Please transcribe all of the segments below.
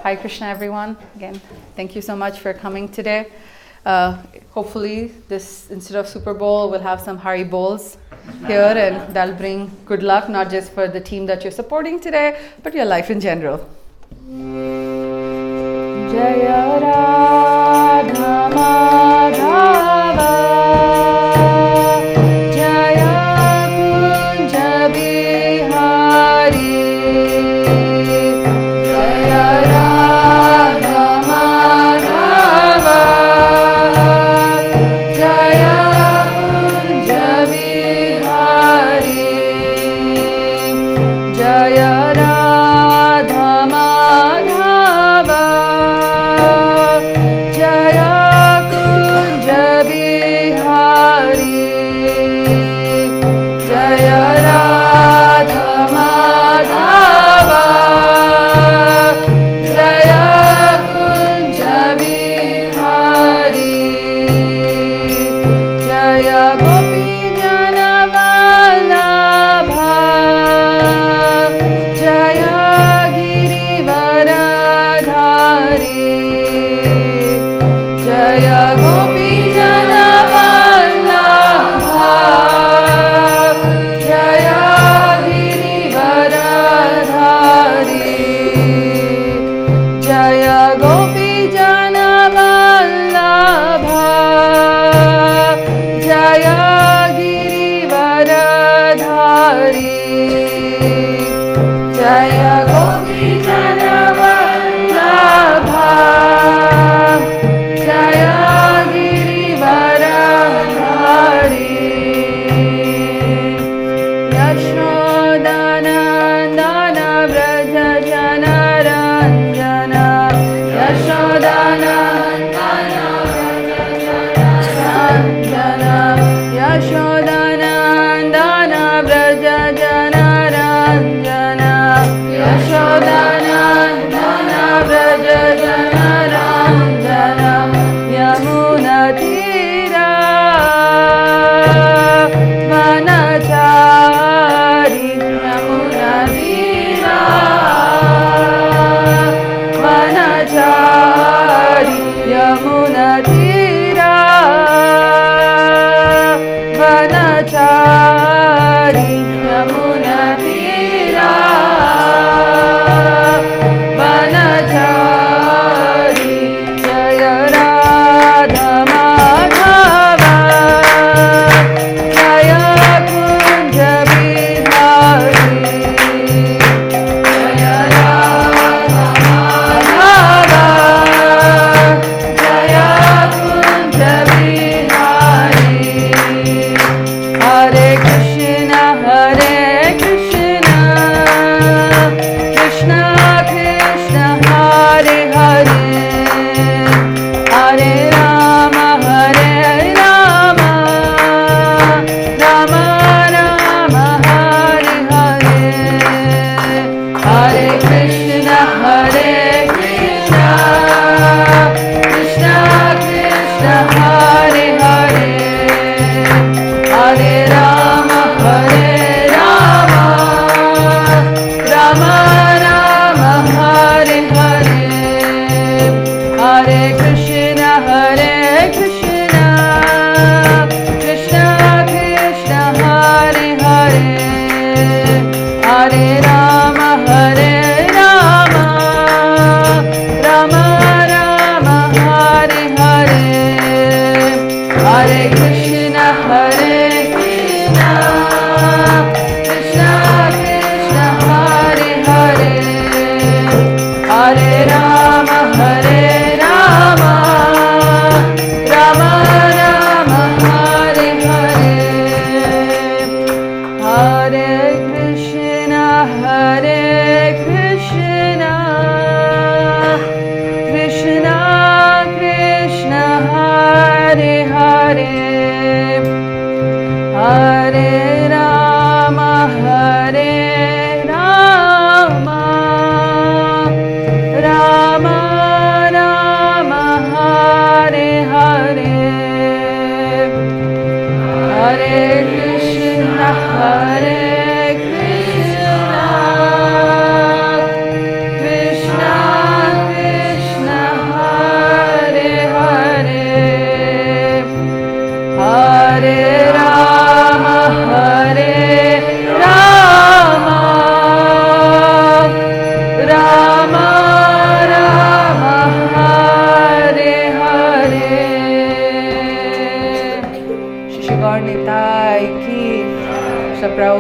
Hi Krishna everyone. Again, thank you so much for coming today. Hopefully this, instead of Super Bowl, we'll have some Hari Bowls here, and that'll bring good luck, not just for the team that you're supporting today, but your life in general. Jaya Radha Madhava Jaya Kunja Bihari Jaya Radha Madhava Jaya Kunja Bihari Jaya Radha Madhava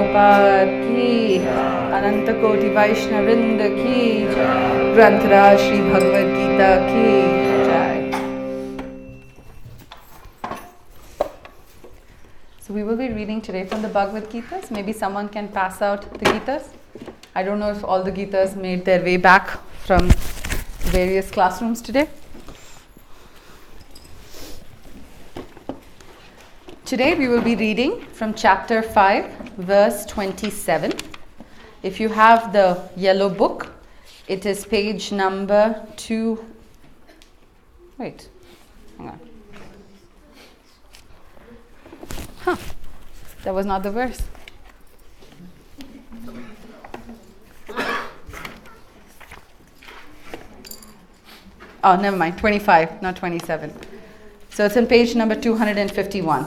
Prabhupada ki, Ananta Koti Vaishnavrinda ki, Granthra Shri Bhagavad Gita ki jai. So we will be reading today from the Bhagavad Gitas. Maybe someone can pass out the Gitas. I don't know if all the Gitas made their way back from various classrooms today. Today we will be reading from chapter 5, verse 27. If you have the yellow book, it is page number 2. Wait, hang on. That was not the verse. Oh, never mind, 25, not 27. So it's on page number 251,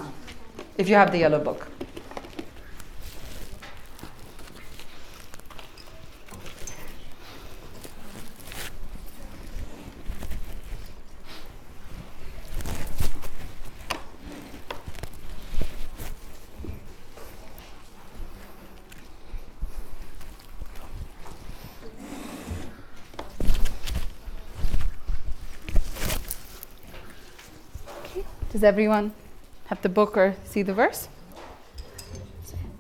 if you have the yellow book. Does everyone have the book or see the verse?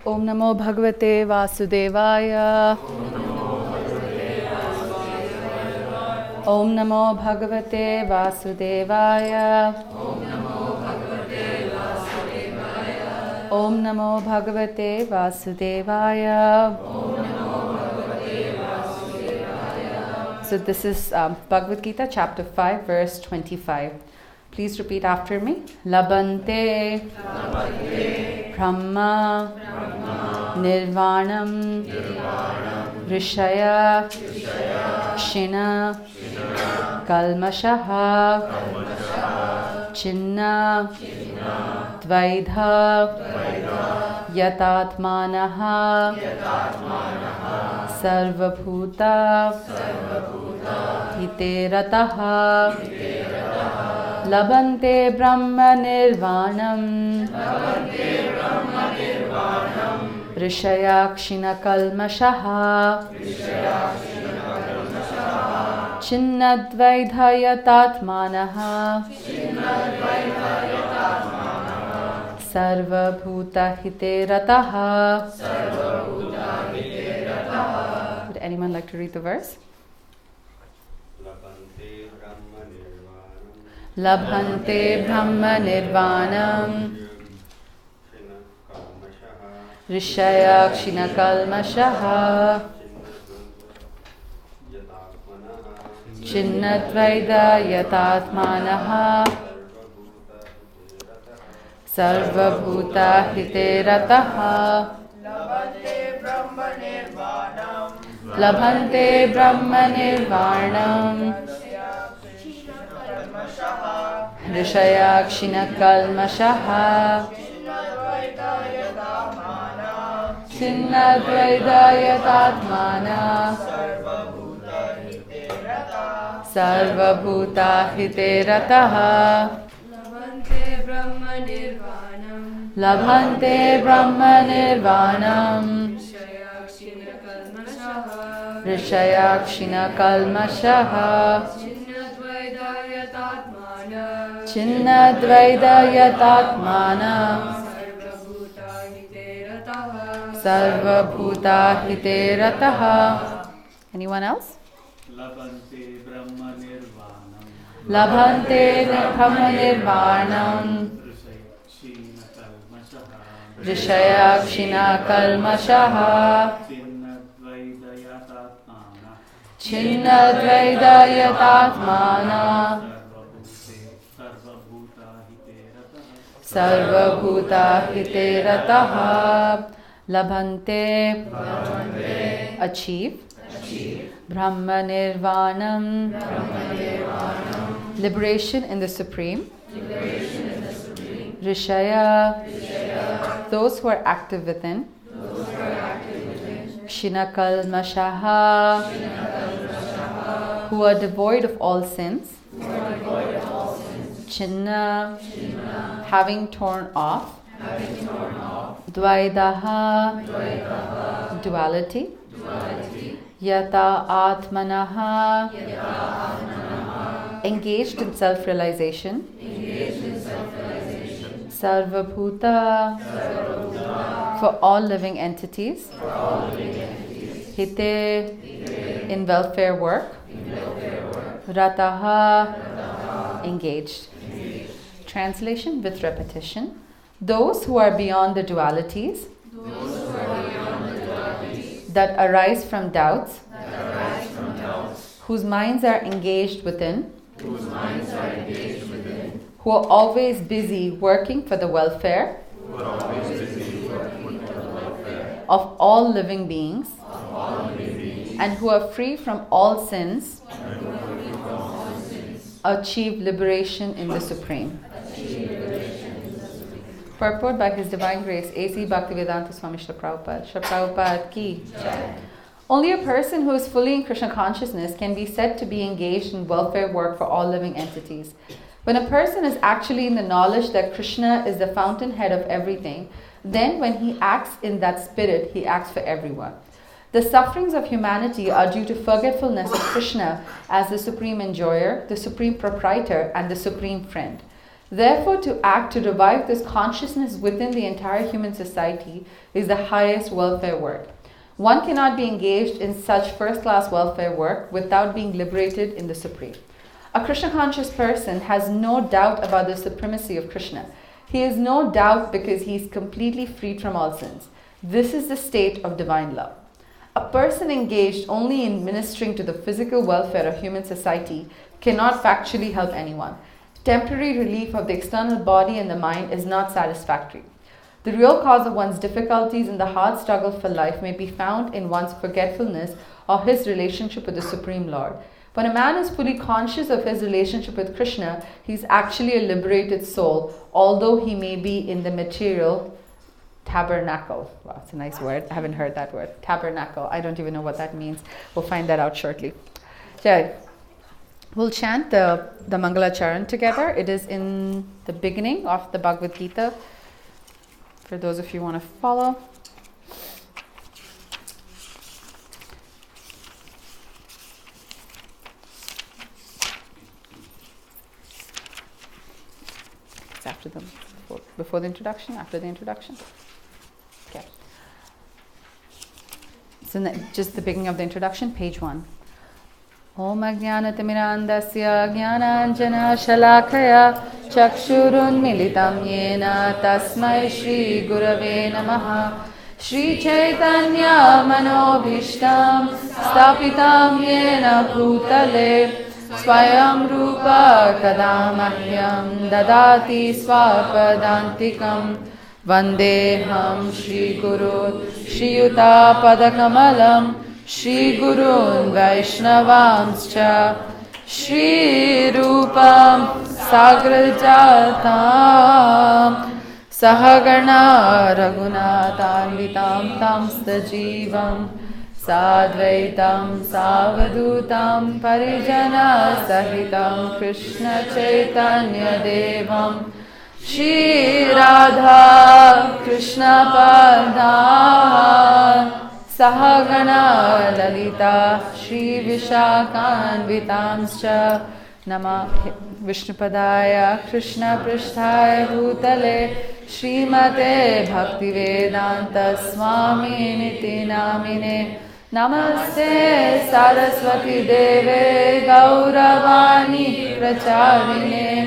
Om Namo Bhagavate Vasudevaya. Om Namo Bhagavate Vasudevaya. Om Namo Bhagavate Vasudevaya. So this is Bhagavad Gita chapter 5 verse 25. Please repeat after me. Labante, Brahma, Nirvanam, Rishaya, Kshina, Kalmashaha, Chinna, Dvaidha, Yatatmanaha, Sarvabhuta, Hiterataha, Labante Brahma Nirvanam, Rishayakshina Kalmashaha, Chinnadvaidhayatatmanaha, Sarvabhuta Hiterataha. Would anyone like to read the verse? Labhante Brahma Nirvanam, Rishayakshina Kalmashaha, Chinnadvaida Yatatmanaha, Sarvabhuta Hiterataha. Labhante Brahma Nirvanam, Rishayakshina Kalmashaha, Chinnadvaida Yatatmana, Sarvabhuta Hiterataha. Labhante Brahma Nirvanam, Rishayakshina Kalmashaha, Chinnadvaida Yatatmana, Sarvabhuta Hiterataha. Anyone else? Labhante Brahma Nirvanam, Labhante Brahma Nirvanam, Rishayakshina Kalmashaha, Chinnadvaida Yatatmana, Sarvabhuta Hiterataha. Labhante, achieve. Brahma Nirvanam, liberation in the Supreme. Rishaya, those who are active within. Kshina Kalmashaha, who are devoid of all sins. Chinna, having torn off. Dvaidaha, duality. Yata Atmanaha, engaged in self-realization. Sarvabhuta, for all living entities. Hite, in welfare work. Rataha, engaged. Translation with repetition. Those who are beyond the dualities, that arise from doubts, whose minds are engaged within, who are always busy working for the welfare of all living beings, and who are free from all sins, achieve liberation in the Supreme. Purport by His Divine Grace, A.C. Bhaktivedanta Swami Srila Prabhupada. Srila Prabhupada ki. Only a person who is fully in Krishna consciousness can be said to be engaged in welfare work for all living entities. When a person is actually in the knowledge that Krishna is the fountainhead of everything, then when he acts in that spirit, he acts for everyone. The sufferings of humanity are due to forgetfulness of Krishna as the supreme enjoyer, the supreme proprietor, and the supreme friend. Therefore, to act to revive this consciousness within the entire human society is the highest welfare work. One cannot be engaged in such first-class welfare work without being liberated in the Supreme. A Krishna-conscious person has no doubt about the supremacy of Krishna. He has no doubt because he is completely freed from all sins. This is the state of divine love. A person engaged only in ministering to the physical welfare of human society cannot factually help anyone. Temporary relief of the external body and the mind is not satisfactory. The real cause of one's difficulties in the hard struggle for life may be found in one's forgetfulness of his relationship with the Supreme Lord. When a man is fully conscious of his relationship with Krishna, he is actually a liberated soul, although he may be in the material tabernacle. Wow, it's a nice word. I haven't heard that word. Tabernacle. I don't even know what that means. We'll find that out shortly. Jai. We'll chant the Mangala Charan together. It is in the beginning of the Bhagavad Gita, for those of you who want to follow. It's after before the introduction, after the introduction. Okay. So just the beginning of the introduction, page 1. Om Ajnanatimirandasya Jnananjana Shalakaya Chakshurunmilitam Yena Tasmai Shri Gurave Namaha Shri Chaitanya Manobhishtam Stapitam Yena Bhutale Swayam Rupa Kadamahyam Dadati Swapadantikam Vandeham Shri Guru Shri Yuta Padakamalam Shri Gurun Vaishnavamscha Shri Rupam Sagrajatam Sahagana Raghunathanvitam Tamstajivam Sadvaitam Savadutam Parijana Sahitam Krishna Chaitanya Devam Shri Radha Krishna Padam Sahagana Lalita Shri Vishakhanvitamscha Nama Vishnupadaya Krishna Pristhaya Bhutale Srimate Bhaktivedanta Swami Niti Namine Namaste Saraswati Deve Gauravani Pracharine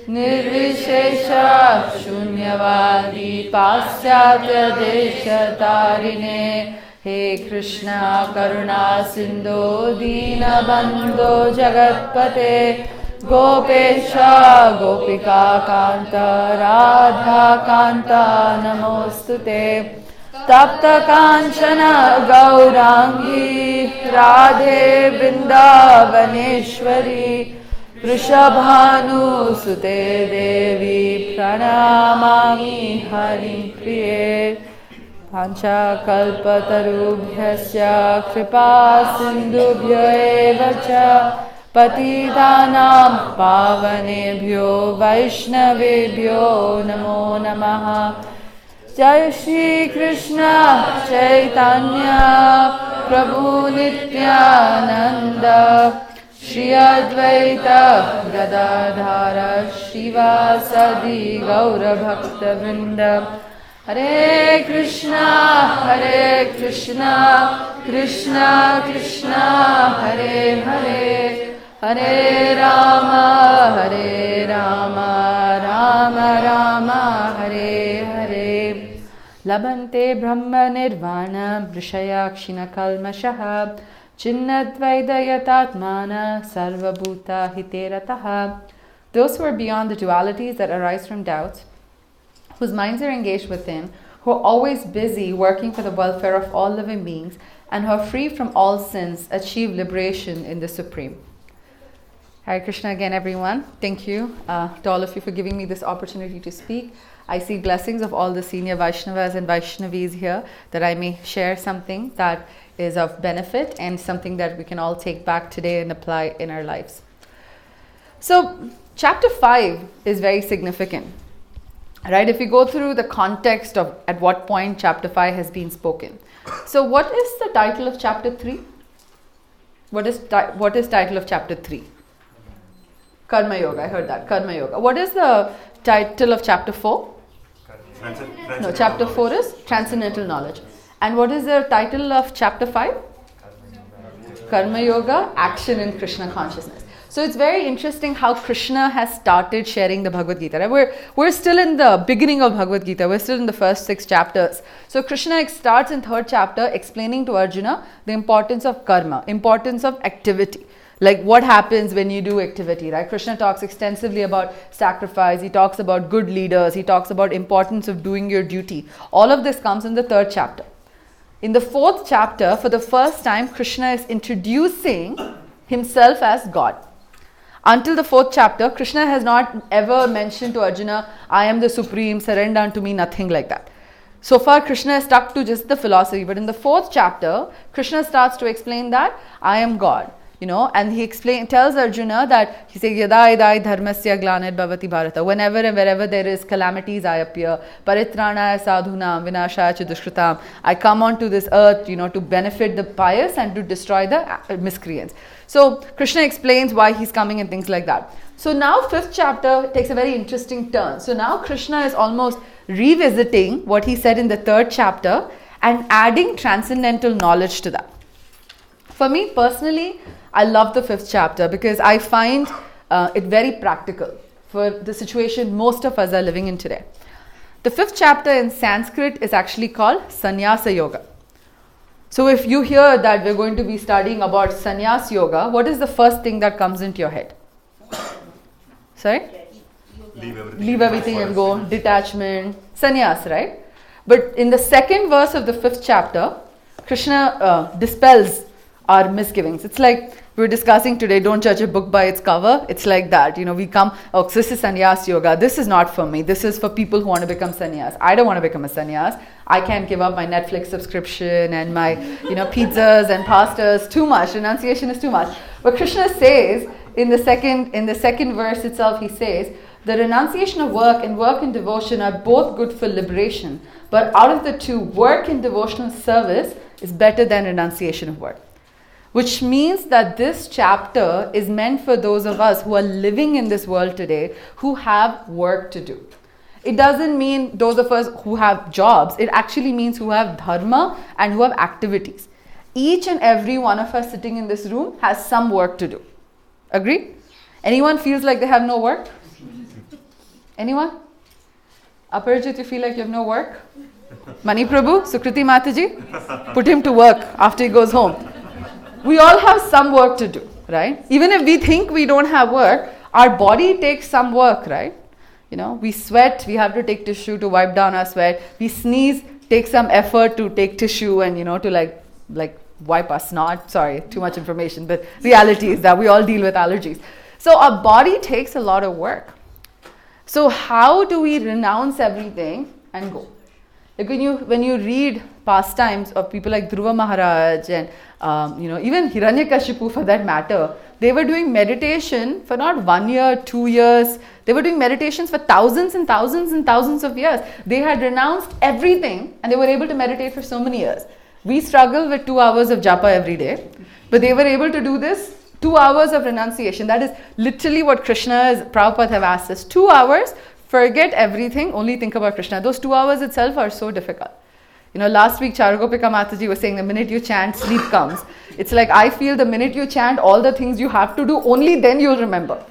Nirvishesha Shunyavadi Paschatya Deshatarine He Krishna Karuna Sindhu Dina Bandhu Jagatpate Gopesha Gopika Kanta Radha Kanta Namostute Tapta Kanchana Gaurangi Radhe Vrindavaneshwari Vrishabhanu Sute Devi Pranamami Hari Priye Pancha kalpatarubhyasya kripa sindubhyo eva cha patitanam pavanebhyo vaishnavebhyo namo namaha Jai Shri Krishna Chaitanya Prabhu Nityananda Shri Advaita Gadadhara Shivasadi Gaura Bhakta Vrinda Hare Krishna Krishna Krishna Hare Hare Hare Rama Rama Rama Hare Hare Labante Brahma Nirvana Vrishayakshina Kalmashaha Chinnadvaidayatatmana Sarvabhuta Hiterataha. Those who are beyond the dualities that arise from doubts, whose minds are engaged within, who are always busy working for the welfare of all living beings, and who are free from all sins, achieve liberation in the Supreme. Hare Krishna again, everyone. Thank you to all of you for giving me this opportunity to speak. I see blessings of all the senior Vaishnavas and Vaishnavis here, that I may share something that is of benefit and something that we can all take back today and apply in our lives. So, chapter 5 is very significant. Right, if we go through the context of at what point chapter 5 has been spoken. So what is the title of chapter 3? What is title of chapter 3? Karma Yoga, I heard that, Karma Yoga. What is the title of chapter 4? No, chapter 4 is Transcendental Knowledge. And what is the title of chapter 5? Karma Yoga, Action in Krishna Consciousness. So it's very interesting how Krishna has started sharing the Bhagavad Gita. Right? We're still in the beginning of Bhagavad Gita. We're still in the first 6 chapters. So Krishna starts in 3rd chapter explaining to Arjuna the importance of karma, importance of activity. Like what happens when you do activity, right? Krishna talks extensively about sacrifice. He talks about good leaders. He talks about importance of doing your duty. All of this comes in the 3rd chapter. In the 4th chapter, for the first time, Krishna is introducing himself as God. Until the 4th chapter, Krishna has not ever mentioned to Arjuna, I am the Supreme, surrender unto me, nothing like that. So far, Krishna has stuck to just the philosophy. But in the 4th chapter, Krishna starts to explain that I am God. And he tells Arjuna that, he says, Yada idai dharmasya glanir bhavati bharata. Whenever and wherever there is calamities, I appear. Paritranaya sadhunam vinashaya ch dushkritam. I come onto this earth, to benefit the pious and to destroy the miscreants. So Krishna explains why he's coming and things like that. So now 5th chapter takes a very interesting turn. So now Krishna is almost revisiting what he said in the 3rd chapter and adding transcendental knowledge to that. For me personally, I love the 5th chapter because I find it very practical for the situation most of us are living in today. The 5th chapter in Sanskrit is actually called Sannyasa Yoga. So if you hear that we're going to be studying about Sannyas Yoga, what is the first thing that comes into your head? Sorry? Leave everything and go, detachment, sannyas, right? But in the 2nd verse of the 5th chapter, Krishna dispels our misgivings. It's like we were discussing today, don't judge a book by its cover. It's like that. We come, this is sannyas yoga. This is not for me. This is for people who want to become sannyas. I don't want to become a sannyas. I can't give up my Netflix subscription and my, pizzas and pastas. Too much. Renunciation is too much. But Krishna says in the second verse itself, he says, the renunciation of work and work in devotion are both good for liberation. But out of the two, work in devotional service is better than renunciation of work. Which means that this chapter is meant for those of us who are living in this world today who have work to do. It doesn't mean those of us who have jobs. It actually means who have dharma and who have activities. Each and every one of us sitting in this room has some work to do. Agree? Anyone feels like they have no work? Anyone? Aparajit, you feel like you have no work? Mani Prabhu, Sukriti Mataji, put him to work after he goes home. We all have some work to do, right? Even if we think we don't have work, our body takes some work, right? We sweat, we have to take tissue to wipe down our sweat. We sneeze, take some effort to take tissue and, to like wipe our snot. Sorry, too much information, but reality is that we all deal with allergies. So our body takes a lot of work. So how do we renounce everything and go? Like when you read pastimes of people like Dhruva Maharaj and even Hiranyakashipu for that matter, they were doing meditation for not 1 year, 2 years. They were doing meditations for thousands and thousands and thousands of years. They had renounced everything and they were able to meditate for so many years. We struggle with 2 hours of japa every day, but they were able to do this 2 hours of renunciation. That is literally what Prabhupada have asked us. 2 hours, forget everything, only think about Krishna. Those 2 hours itself are so difficult. Last week Charagopika Mataji was saying the minute you chant, sleep comes. It's like I feel the minute you chant all the things you have to do, only then you'll remember.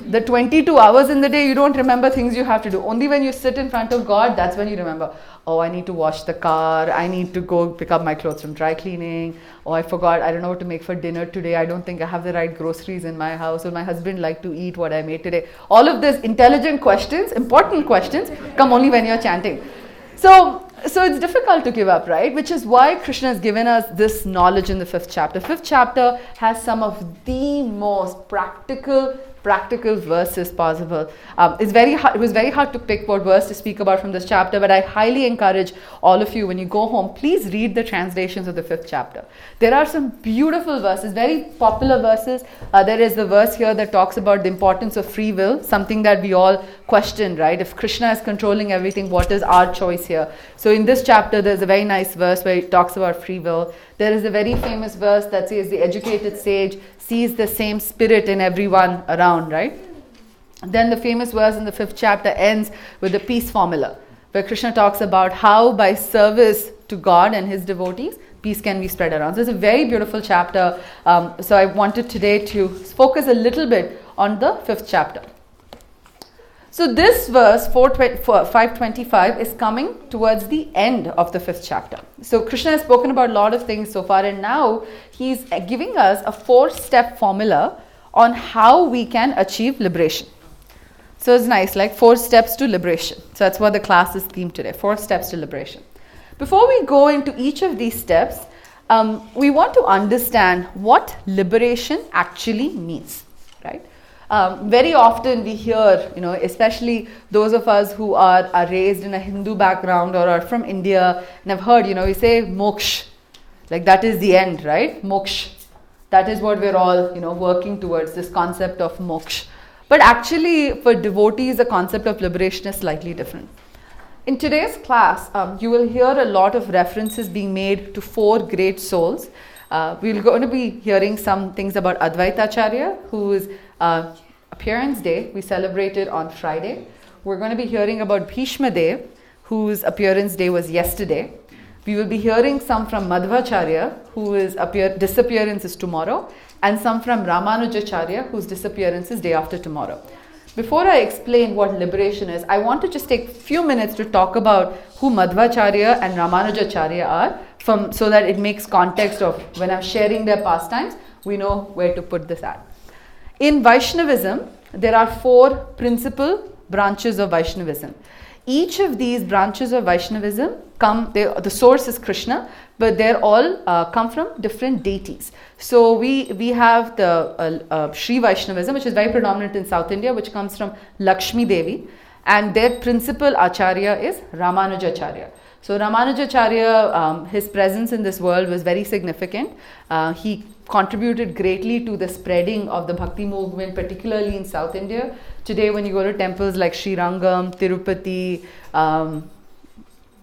The 22 hours in the day, you don't remember things you have to do. Only when you sit in front of God, that's when you remember. Oh, I need to wash the car. I need to go pick up my clothes from dry cleaning. Oh, I forgot. I don't know what to make for dinner today. I don't think I have the right groceries in my house. Will my husband like to eat what I made today? All of these intelligent questions, important questions, come only when you're chanting. So it's difficult to give up, right? Which is why Krishna has given us this knowledge in the 5th chapter. 5th chapter has some of the most practical verses possible. It was very hard to pick what verse to speak about from this chapter, but I highly encourage all of you, when you go home, please read the translations of the 5th chapter. There are some beautiful verses, very popular verses. There is the verse here that talks about the importance of free will, something that we all question, right? If Krishna is controlling everything, what is our choice here? So in this chapter, there's a very nice verse where it talks about free will. There is a very famous verse that says the educated sage sees the same spirit in everyone around, right? Then the famous verse in the 5th chapter ends with the peace formula, where Krishna talks about how by service to God and his devotees, peace can be spread around. So it's a very beautiful chapter. So I wanted today to focus a little bit on the 5th chapter. So this verse 525 is coming towards the end of the 5th chapter. So Krishna has spoken about a lot of things so far, and now he's giving us a 4-step formula on how we can achieve liberation. So it's nice, like 4 steps to liberation. So that's what the class is themed today, 4 steps to liberation. Before we go into each of these steps, we want to understand what liberation actually means, right? Very often we hear, especially those of us who are raised in a Hindu background or are from India, and have heard, we say moksha, like that is the end, right? Moksha. That is what we're all, working towards, this concept of moksha. But actually, for devotees, the concept of liberation is slightly different. In today's class, you will hear a lot of references being made to 4 great souls. We're going to be hearing some things about Advaita Acharya, who is appearance day. We celebrated on Friday. We're going to be hearing about Bhishma Dev, whose appearance day was yesterday. We will be hearing some from Madhvacharya, whose disappearance is tomorrow, and some from Ramanujacharya, whose disappearance is day after tomorrow. Before I explain what liberation is, I want to just take a few minutes to talk about who Madhvacharya and Ramanujacharya are, so that it makes context of when I'm sharing their pastimes, we know where to put this at. In Vaishnavism, there are 4 principal branches of Vaishnavism. Each of these branches of Vaishnavism the source is Krishna, but they're all come from different deities. So we have the Sri Vaishnavism, which is very predominant in South India, which comes from Lakshmi Devi, and their principal acharya is Ramanujacharya. So Ramanujacharya, his presence in this world was very significant. He contributed greatly to the spreading of the bhakti movement, particularly in South India. Today, when you go to temples like Sri Rangam, Tirupati,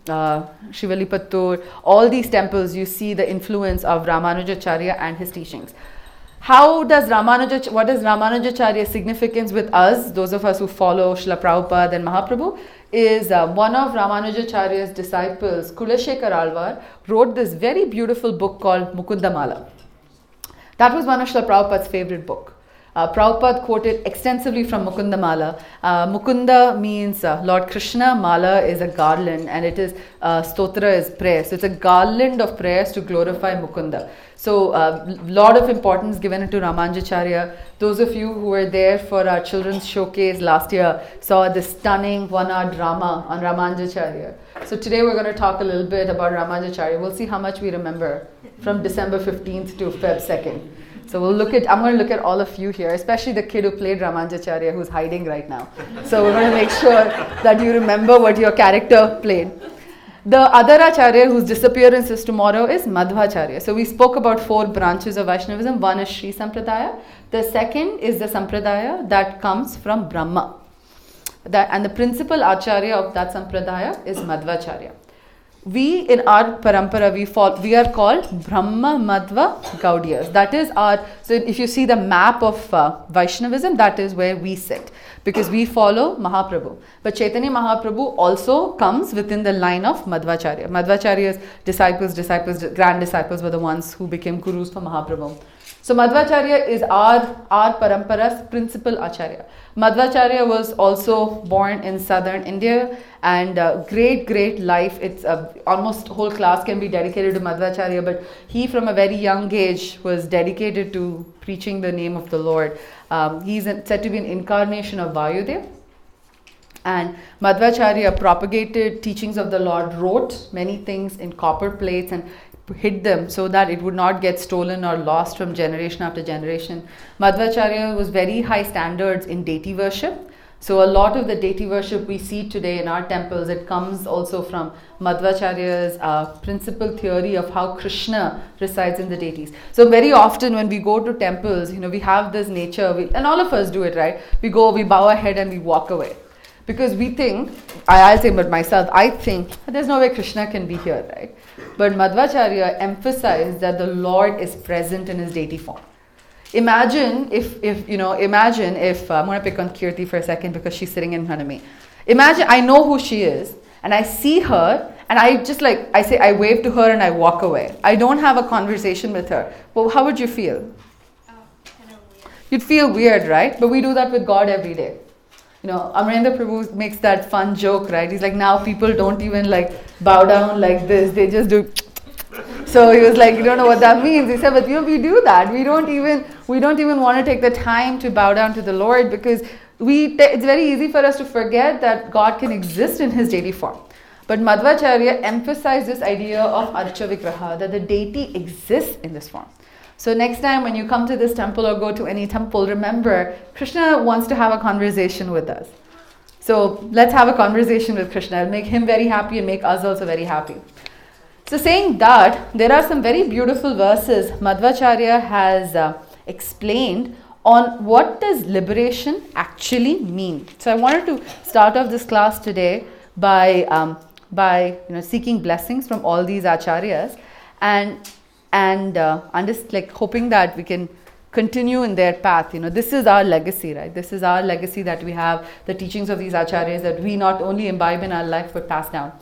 Shivalipattur, all these temples, you see the influence of Ramanujacharya and his teachings. What is Ramanujacharya's significance with us, those of us who follow Srila Prabhupada and Mahaprabhu, is one of Ramanujacharya's disciples, Kulashekar Alvar, wrote this very beautiful book called Mukundamala. That was one of Srila Prabhupada's favorite book. Prabhupada quoted extensively from Mukundamala. Mukunda means Lord Krishna, Mala is a garland, and it is Stotra is prayer. So it's a garland of prayers to glorify Mukunda. So lot of importance given to Ramanujacharya. Those of you who were there for our children's showcase last year saw the stunning 1-hour drama on Ramanujacharya. So today we're going to talk a little bit about Ramanujacharya. We'll see how much we remember from December 15th to Feb 2nd. So I'm going to look at all of you here, especially the kid who played Ramanujacharya, who's hiding right now. So we're going to make sure that you remember what your character played. The other Acharya whose disappearance is tomorrow is Madhvacharya. So we spoke about 4 branches of Vaishnavism. One is Sri Sampradaya. The second is the Sampradaya that comes from Brahma. And the principal Acharya of that Sampradaya is Madhvacharya. We in our parampara, we are called Brahma Madhva Gaudiyas. That is so if you see the map of Vaishnavism, that is where we sit. Because we follow Mahaprabhu. But Chaitanya Mahaprabhu also comes within the line of Madhvacharya. Madhvacharya's disciples, grand disciples were the ones who became gurus for Mahaprabhu. So Madhvacharya is our parampara's principal Acharya. Madhvacharya was also born in southern India, and great life. It's almost whole class can be dedicated to Madhvacharya, but he from a very young age was dedicated to preaching the name of the Lord. He's said to be an incarnation of Vayudev. And Madhvacharya propagated teachings of the Lord, wrote many things in copper plates and hid them so that it would not get stolen or lost from generation after generation. Madhvacharya was very high standards in deity worship. So a lot of the deity worship we see today in our temples, it comes also from Madhvacharya's principal theory of how Krishna resides in the deities. So very often when we go to temples, we have this nature, and all of us do it, right? We bow our head and we walk away. Because we think, I'll say but myself, I think there's no way Krishna can be here, right? But Madhvacharya emphasized that the Lord is present in his deity form. Imagine if I'm going to pick on Kirti for a second because she's sitting in front of me. Imagine I know who she is and I see her and I wave to her and I walk away. I don't have a conversation with her. Well, how would you feel? Kind of weird. You'd feel weird, right? But we do that with God every day. Amarendra Prabhu makes that fun joke, right? He's like, now people don't even bow down like this. They just do. So he was like, you don't know what that means. He said, but we do that. We don't even want to take the time to bow down to the Lord because it's very easy for us to forget that God can exist in his deity form. But Madhvacharya emphasized this idea of Archa Vigraha, that the deity exists in this form. So next time when you come to this temple or go to any temple, remember, Krishna wants to have a conversation with us. So let's have a conversation with Krishna. It'll make him very happy and make us also very happy. So saying that, there are some very beautiful verses Madhvacharya has explained on what does liberation actually mean. So I wanted to start off this class today by seeking blessings from all these acharyas and just hoping that we can continue in their path. This is our legacy, right? This is our legacy that we have, the teachings of these acharyas that we not only imbibe in our life but pass down.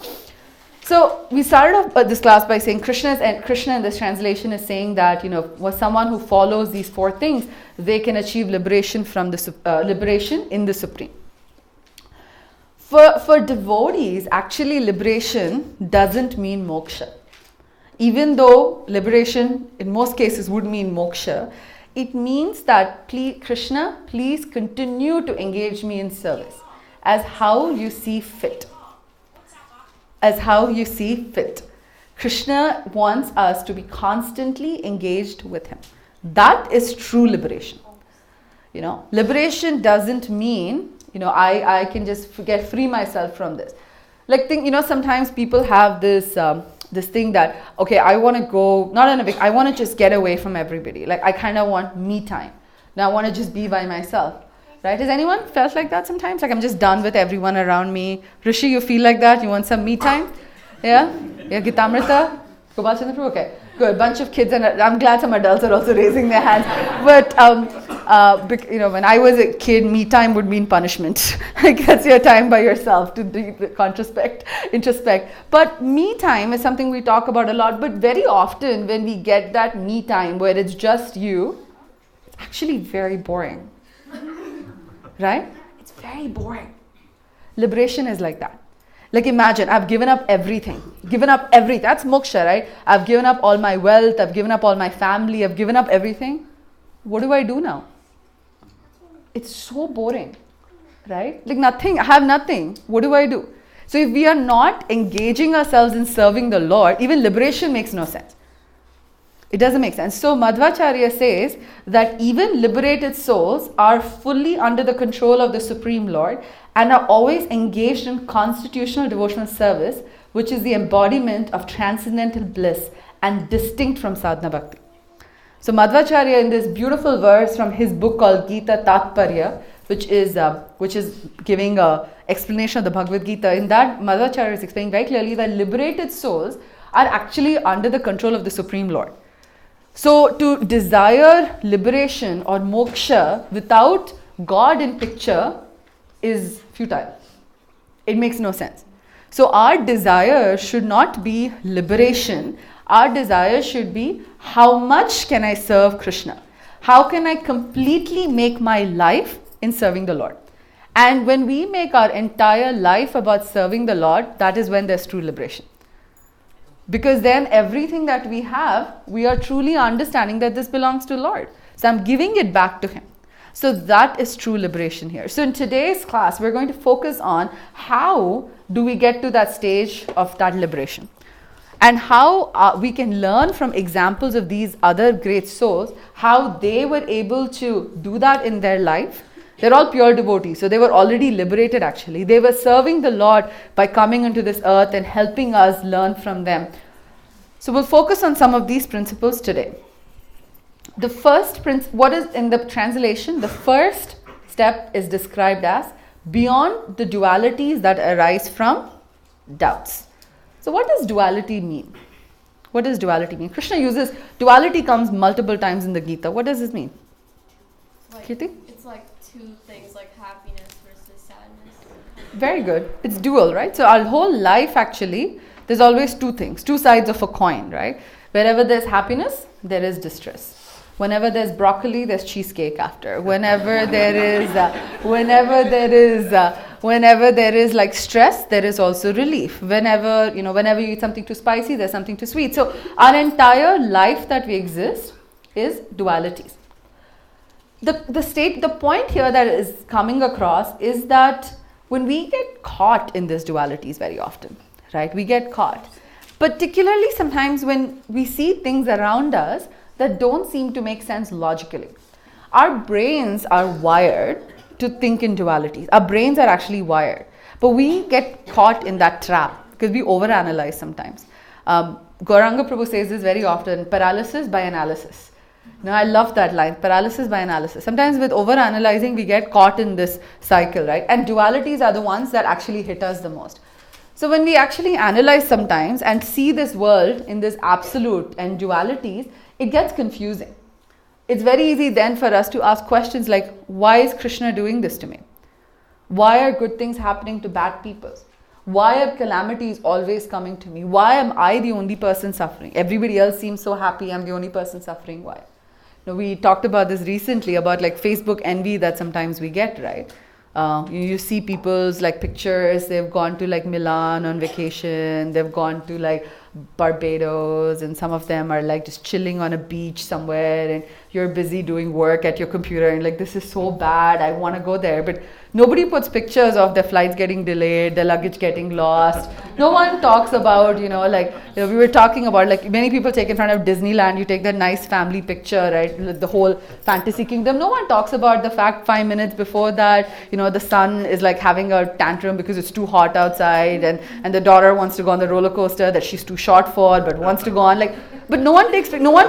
So we started off this class by saying Krishna in this translation is saying that was someone who follows these 4 things, they can achieve liberation from the liberation in the Supreme. For devotees, actually liberation doesn't mean moksha. Even though liberation in most cases would mean moksha, it means that Krishna, please continue to engage me in service as how you see fit. As how you see fit. Krishna wants us to be constantly engaged with him. That is true liberation. Liberation doesn't mean, I can just free myself from this. Sometimes people have this thing that, okay, I want to go, I want to just get away from everybody. I kind of want me time. Now I want to just be by myself. Right? Has anyone felt like that sometimes? I'm just done with everyone around me. Rishi, you feel like that? You want some me time? Yeah? Yeah, Gitamrita? Gopal Chandra? Okay, good. Bunch of kids, and I'm glad some adults are also raising their hands. But, when I was a kid, me time would mean punishment. That's your time by yourself to introspect. But me time is something we talk about a lot. But very often when we get that me time where it's just you, it's actually very boring. Right? It's very boring. Liberation is like that. Imagine, I've given up everything. That's moksha, right? I've given up all my wealth. I've given up all my family. I've given up everything. What do I do now? It's so boring. Right? Nothing. I have nothing. What do I do? So if we are not engaging ourselves in serving the Lord, even liberation makes no sense. It doesn't make sense. So Madhvacharya says that even liberated souls are fully under the control of the Supreme Lord and are always engaged in constitutional devotional service which is the embodiment of transcendental bliss and distinct from sadhana bhakti. So Madhvacharya, in this beautiful verse from his book called Gita Tatparya, which is giving a explanation of the Bhagavad Gita, in that Madhvacharya is explaining very clearly that liberated souls are actually under the control of the Supreme Lord. So to desire liberation or moksha without God in picture is futile. It makes no sense. So our desire should not be liberation. Our desire should be, how much can I serve Krishna? How can I completely make my life in serving the Lord? And when we make our entire life about serving the Lord, that is when there's true liberation. Because then everything that we have, we are truly understanding that this belongs to the Lord. So I'm giving it back to Him. So that is true liberation here. So in today's class, we're going to focus on how do we get to that stage of that liberation. And how we can learn from examples of these other great souls, how they were able to do that in their life. They're all pure devotees, so they were already liberated actually. They were serving the Lord by coming into this earth and helping us learn from them. So we'll focus on some of these principles today. The first what is in the translation, the first step is described as beyond the dualities that arise from doubts. So what does duality mean? What does duality mean? Krishna uses, duality comes multiple times in the Gita. What does this mean? Kirti? It's like two things, like happiness versus sadness. Very good. It's dual, right? So our whole life actually, there's always two things, two sides of a coin, right? Wherever there's happiness, there is distress. Whenever there's broccoli, there's cheesecake after. Whenever there is like stress, there is also relief. Whenever you eat something too spicy, there's something too sweet. So our entire life that we exist is dualities. The point here that is coming across is that when we get caught in these dualities very often, right? We get caught. Particularly sometimes when we see things around us that don't seem to make sense logically. Our brains are wired to think in dualities. Our brains are actually wired. But we get caught in that trap because we overanalyze sometimes. Gauranga Prabhu says this very often, paralysis by analysis. I love that line, paralysis by analysis. Sometimes with overanalyzing, we get caught in this cycle, right? And dualities are the ones that actually hit us the most. So when we actually analyze sometimes and see this world in this absolute and dualities, it gets confusing. It's very easy then for us to ask questions like, why is Krishna doing this to me? Why are good things happening to bad people? Why are calamities always coming to me? Why am I the only person suffering? Everybody else seems so happy, I'm the only person suffering. Why? We talked about this recently, about like Facebook envy that sometimes we get, right? You see people's like pictures, they've gone to like Milan on vacation, they've gone to like Barbados, and some of them are like just chilling on a beach somewhere, and you're busy doing work at your computer and like, this is so bad, I want to go there. But nobody puts pictures of their flights getting delayed, their luggage getting lost. No one talks about, we were talking about like many people take in front of Disneyland, you take that nice family picture, right? The whole fantasy kingdom. No one talks about the fact 5 minutes before that, the son is like having a tantrum because it's too hot outside, and the daughter wants to go on the roller coaster that she's too short for but wants to go on. But no one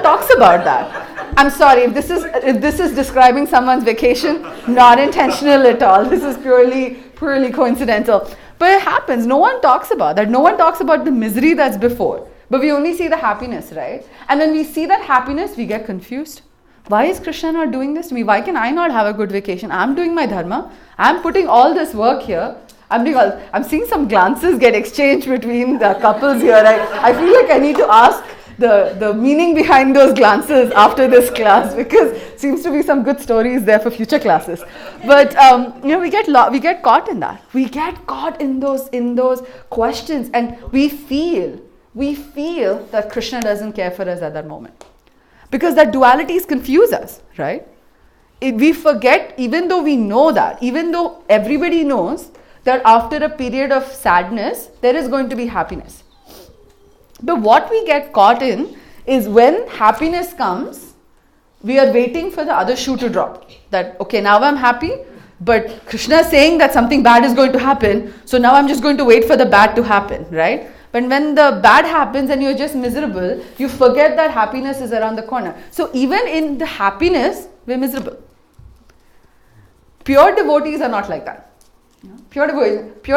talks about that. I'm sorry if this is describing someone's vacation, not intentional at all. This is purely coincidental. But it happens. No one talks about that. No one talks about the misery that's before. But we only see the happiness, right? And when we see that happiness, we get confused. Why is Krishna not doing this to me? Why can I not have a good vacation? I'm doing my dharma. I'm putting all this work here. I'm seeing some glances get exchanged between the couples here. I feel like I need to ask the meaning behind those glances after this class, because it seems to be some good stories there for future classes. But we get caught in that. We get caught in those questions, and we feel that Krishna doesn't care for us at that moment, because that dualities confuse us, right? We forget, even though we know that, even though everybody knows that after a period of sadness, there is going to be happiness. But what we get caught in is when happiness comes, we are waiting for the other shoe to drop. That, okay, now I'm happy, but Krishna is saying that something bad is going to happen, so now I'm just going to wait for the bad to happen, right? But when the bad happens and you're just miserable, you forget that happiness is around the corner. So even in the happiness, we're miserable. Pure devotees are not like that. Pure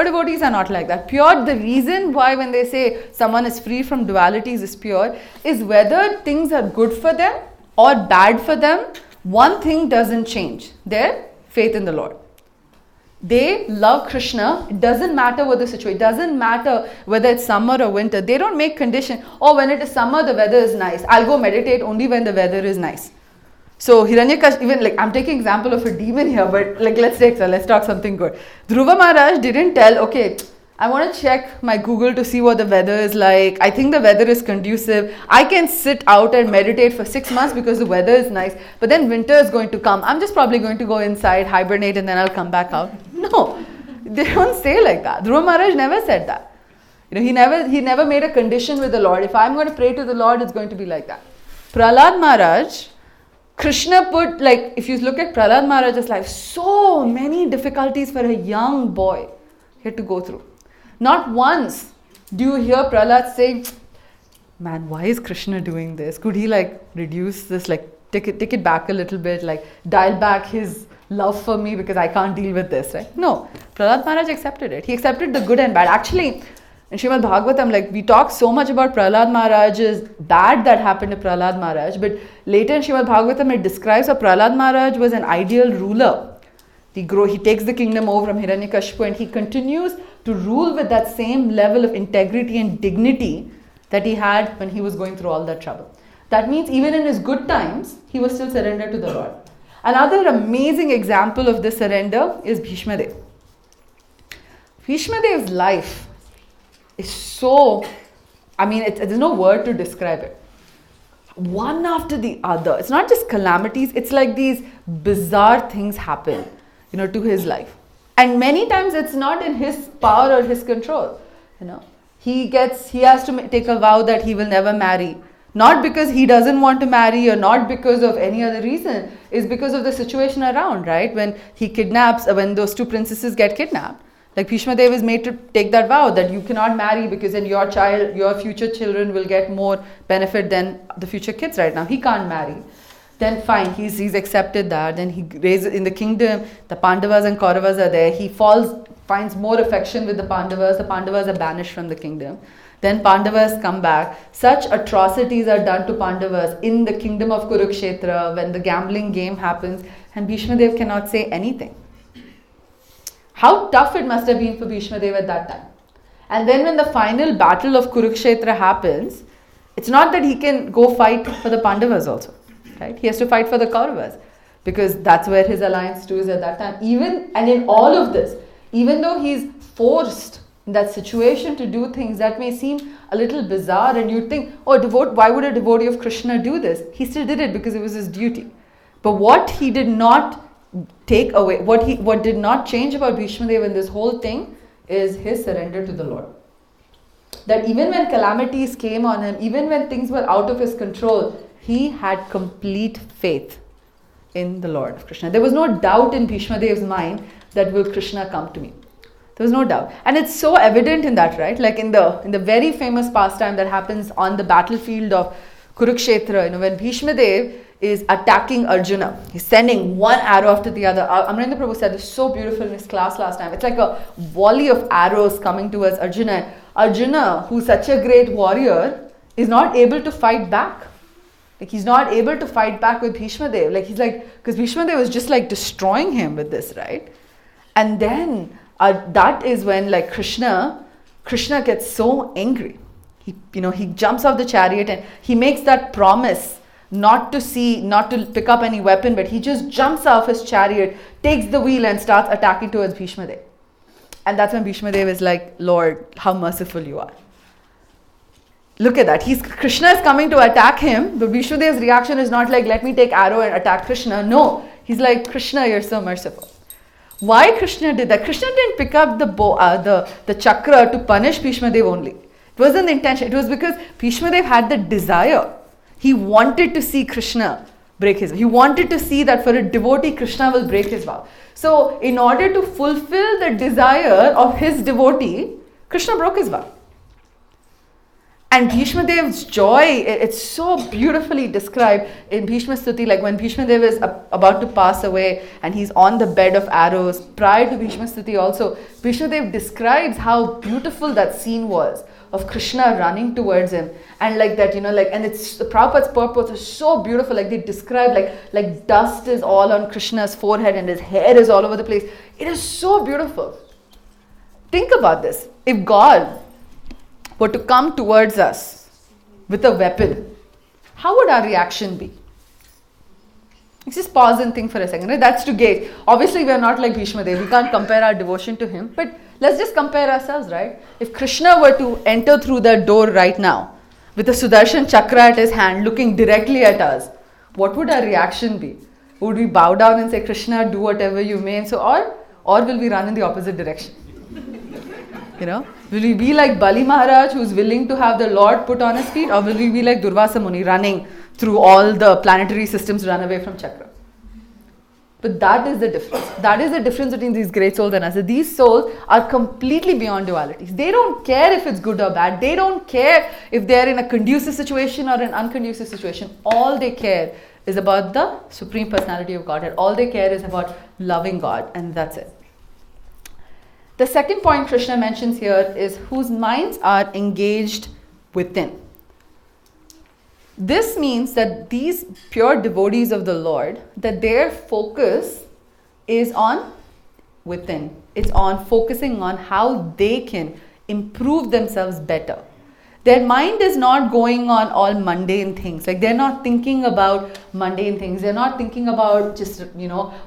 devotees are not like that. The reason why when they say someone is free from dualities is pure is whether things are good for them or bad for them, one thing doesn't change: their faith in the Lord. They love Krishna. It doesn't matter what the situation, it doesn't matter whether it's summer or winter. They don't make condition, oh, when it is summer, the weather is nice, I'll go meditate only when the weather is nice. So Hiranyakash, even like I'm taking example of a demon here, but like let's talk something good. Dhruva Maharaj didn't tell, okay, I want to check my Google to see what the weather is like. I think the weather is conducive. I can sit out and meditate for 6 months because the weather is nice. But then winter is going to come. I'm just probably going to go inside, hibernate, and then I'll come back out. No, they don't say like that. Dhruva Maharaj never said that. He never made a condition with the Lord. If I'm going to pray to the Lord, it's going to be like that. Prahlad Maharaj, Krishna put, like, if you look at Prahlad Maharaj's life, so many difficulties for a young boy he had to go through. Not once do you hear Prahlad saying, man, why is Krishna doing this? Could he like reduce this, like take it back a little bit, like dial back his love for me because I can't deal with this, right? No, Prahlad Maharaj accepted it. He accepted the good and bad. Actually, in Srimad Bhagavatam, like we talk so much about Prahlad Maharaj's bad that happened to Prahlad Maharaj, but later in Srimad Bhagavatam it describes how Prahlad Maharaj was an ideal ruler. He takes the kingdom over from Hiranyakashipu and he continues to rule with that same level of integrity and dignity that he had when he was going through all that trouble. That means even in his good times, he was still surrendered to the Lord. Another amazing example of this surrender is Bhishma Dev. Bhishma Dev's life is so, there's no word to describe it. One after the other. It's not just calamities, it's like these bizarre things happen, to his life. And many times it's not in his power or his control. He has to take a vow that he will never marry. Not because he doesn't want to marry or not because of any other reason. It's because of the situation around, right? When when those two princesses get kidnapped. Like Bhishma Dev is made to take that vow that you cannot marry because then your future children will get more benefit than the future kids right now. He can't marry. Then fine, he's accepted that. Then he raises in the kingdom, the Pandavas and Kauravas are there. He finds more affection with the Pandavas. The Pandavas are banished from the kingdom. Then Pandavas come back. Such atrocities are done to Pandavas in the kingdom of Kurukshetra when the gambling game happens and Bhishma Dev cannot say anything. How tough it must have been for Bhishma Dev at that time. And then when the final battle of Kurukshetra happens, it's not that he can go fight for the Pandavas also. Right? He has to fight for the Kauravas because that's where his alliance too is at that time. In all of this, even though he's forced in that situation to do things that may seem a little bizarre and you'd think, why would a devotee of Krishna do this? He still did it because it was his duty. But what he did not take away, what did not change about Bhishma Dev in this whole thing is his surrender to the Lord. That even when calamities came on him, even when things were out of his control, he had complete faith in the Lord of Krishna. There was no doubt in Bhishma Dev's mind that will Krishna come to me. There was no doubt. And it's so evident in that, right? Like in the very famous pastime that happens on the battlefield of Kurukshetra, when Bhishma Dev is attacking Arjuna. He's sending one arrow after the other. Amarendra Prabhu said this so beautiful in his class last time. It's like a volley of arrows coming towards Arjuna. Arjuna, who's such a great warrior, is not able to fight back. Like he's not able to fight back with Bhishma Dev. Because Bhishma Dev was just like destroying him with this, right? And then that is when Krishna gets so angry. He jumps off the chariot and he makes that promise not to pick up any weapon, but he just jumps off his chariot, takes the wheel and starts attacking towards Bhishma Dev. And that's when Bhishma Dev is like, Lord, how merciful you are. Look at that. Krishna is coming to attack him, but Bhishma Dev's reaction is not like, let me take arrow and attack Krishna. No, he's like, Krishna, you're so merciful. Why Krishna did that? Krishna didn't pick up the chakra to punish Bhishma Dev only. It wasn't the intention. It was because Bhishma Dev had the desire. He wanted to see Krishna break his vow. He wanted to see that for a devotee, Krishna will break his vow. So, in order to fulfill the desire of his devotee, Krishna broke his vow. And Bhishma Dev's joy, it's so beautifully described in Bhishma Stuti, like when Bhishma Dev is about to pass away and he's on the bed of arrows. Prior to Bhishma Stuti also, Bhishma Dev describes how beautiful that scene was of Krishna running towards him. And like that, and it's the Prabhupada's purpose is so beautiful. Like they describe like dust is all on Krishna's forehead and his hair is all over the place. It is so beautiful. Think about this. If God were to come towards us with a weapon, how would our reaction be? Let's just pause and think for a second. Right? That's to gauge. Obviously, we are not like Bhishma Dev. We can't compare our devotion to him. But let's just compare ourselves, right? If Krishna were to enter through that door right now, with a Sudarshan Chakra at his hand, looking directly at us, what would our reaction be? Would we bow down and say, Krishna, do whatever you may, and so on? Or will we run in the opposite direction? Will we be like Bali Maharaj, who's willing to have the Lord put on his feet, or will we be like Durvasa Muni, running through all the planetary systems, run away from Chakra? But that is the difference. That is the difference between these great souls and us. These souls are completely beyond dualities. They don't care if it's good or bad. They don't care if they're in a conducive situation or an unconducive situation. All they care is about the Supreme Personality of Godhead. All they care is about loving God, and that's it. The second point Krishna mentions here is whose minds are engaged within. This means that these pure devotees of the Lord, that their focus is on within. It's on focusing on how they can improve themselves better. Their mind is not going on all mundane things. Like they're not thinking about mundane things. They're not thinking about just,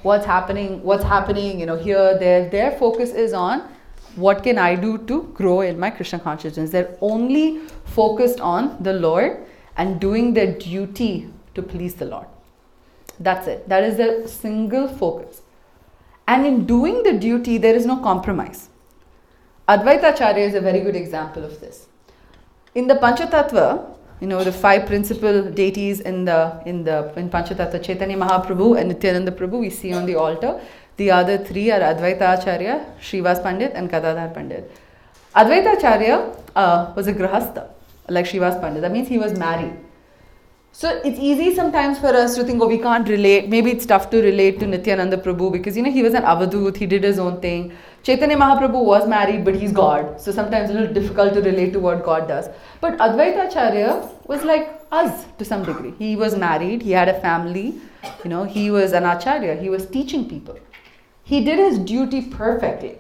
what's happening, here, there. Their focus is on what can I do to grow in my Krishna consciousness. They're only focused on the Lord and doing their duty to please the Lord. That's it. That is their single focus. And in doing the duty, there is no compromise. Advaita Acharya is a very good example of this. In the Panchatattva, the five principal deities in Panchatattva, Chaitanya Mahaprabhu and Nityananda Prabhu, we see on the altar. The other three are Advaita Acharya, Srivas Pandit and Gadadhar Pandit. Advaita Acharya was a grahastha, like Srivas Pandit. That means he was married. So it's easy sometimes for us to think, we can't relate. Maybe it's tough to relate to Nityananda Prabhu because, he was an avadut, he did his own thing. Chaitanya Mahaprabhu was married, but he's God. So sometimes it's a little difficult to relate to what God does. But Advaita Acharya was like us to some degree. He was married, he had a family, he was an Acharya, he was teaching people. He did his duty perfectly.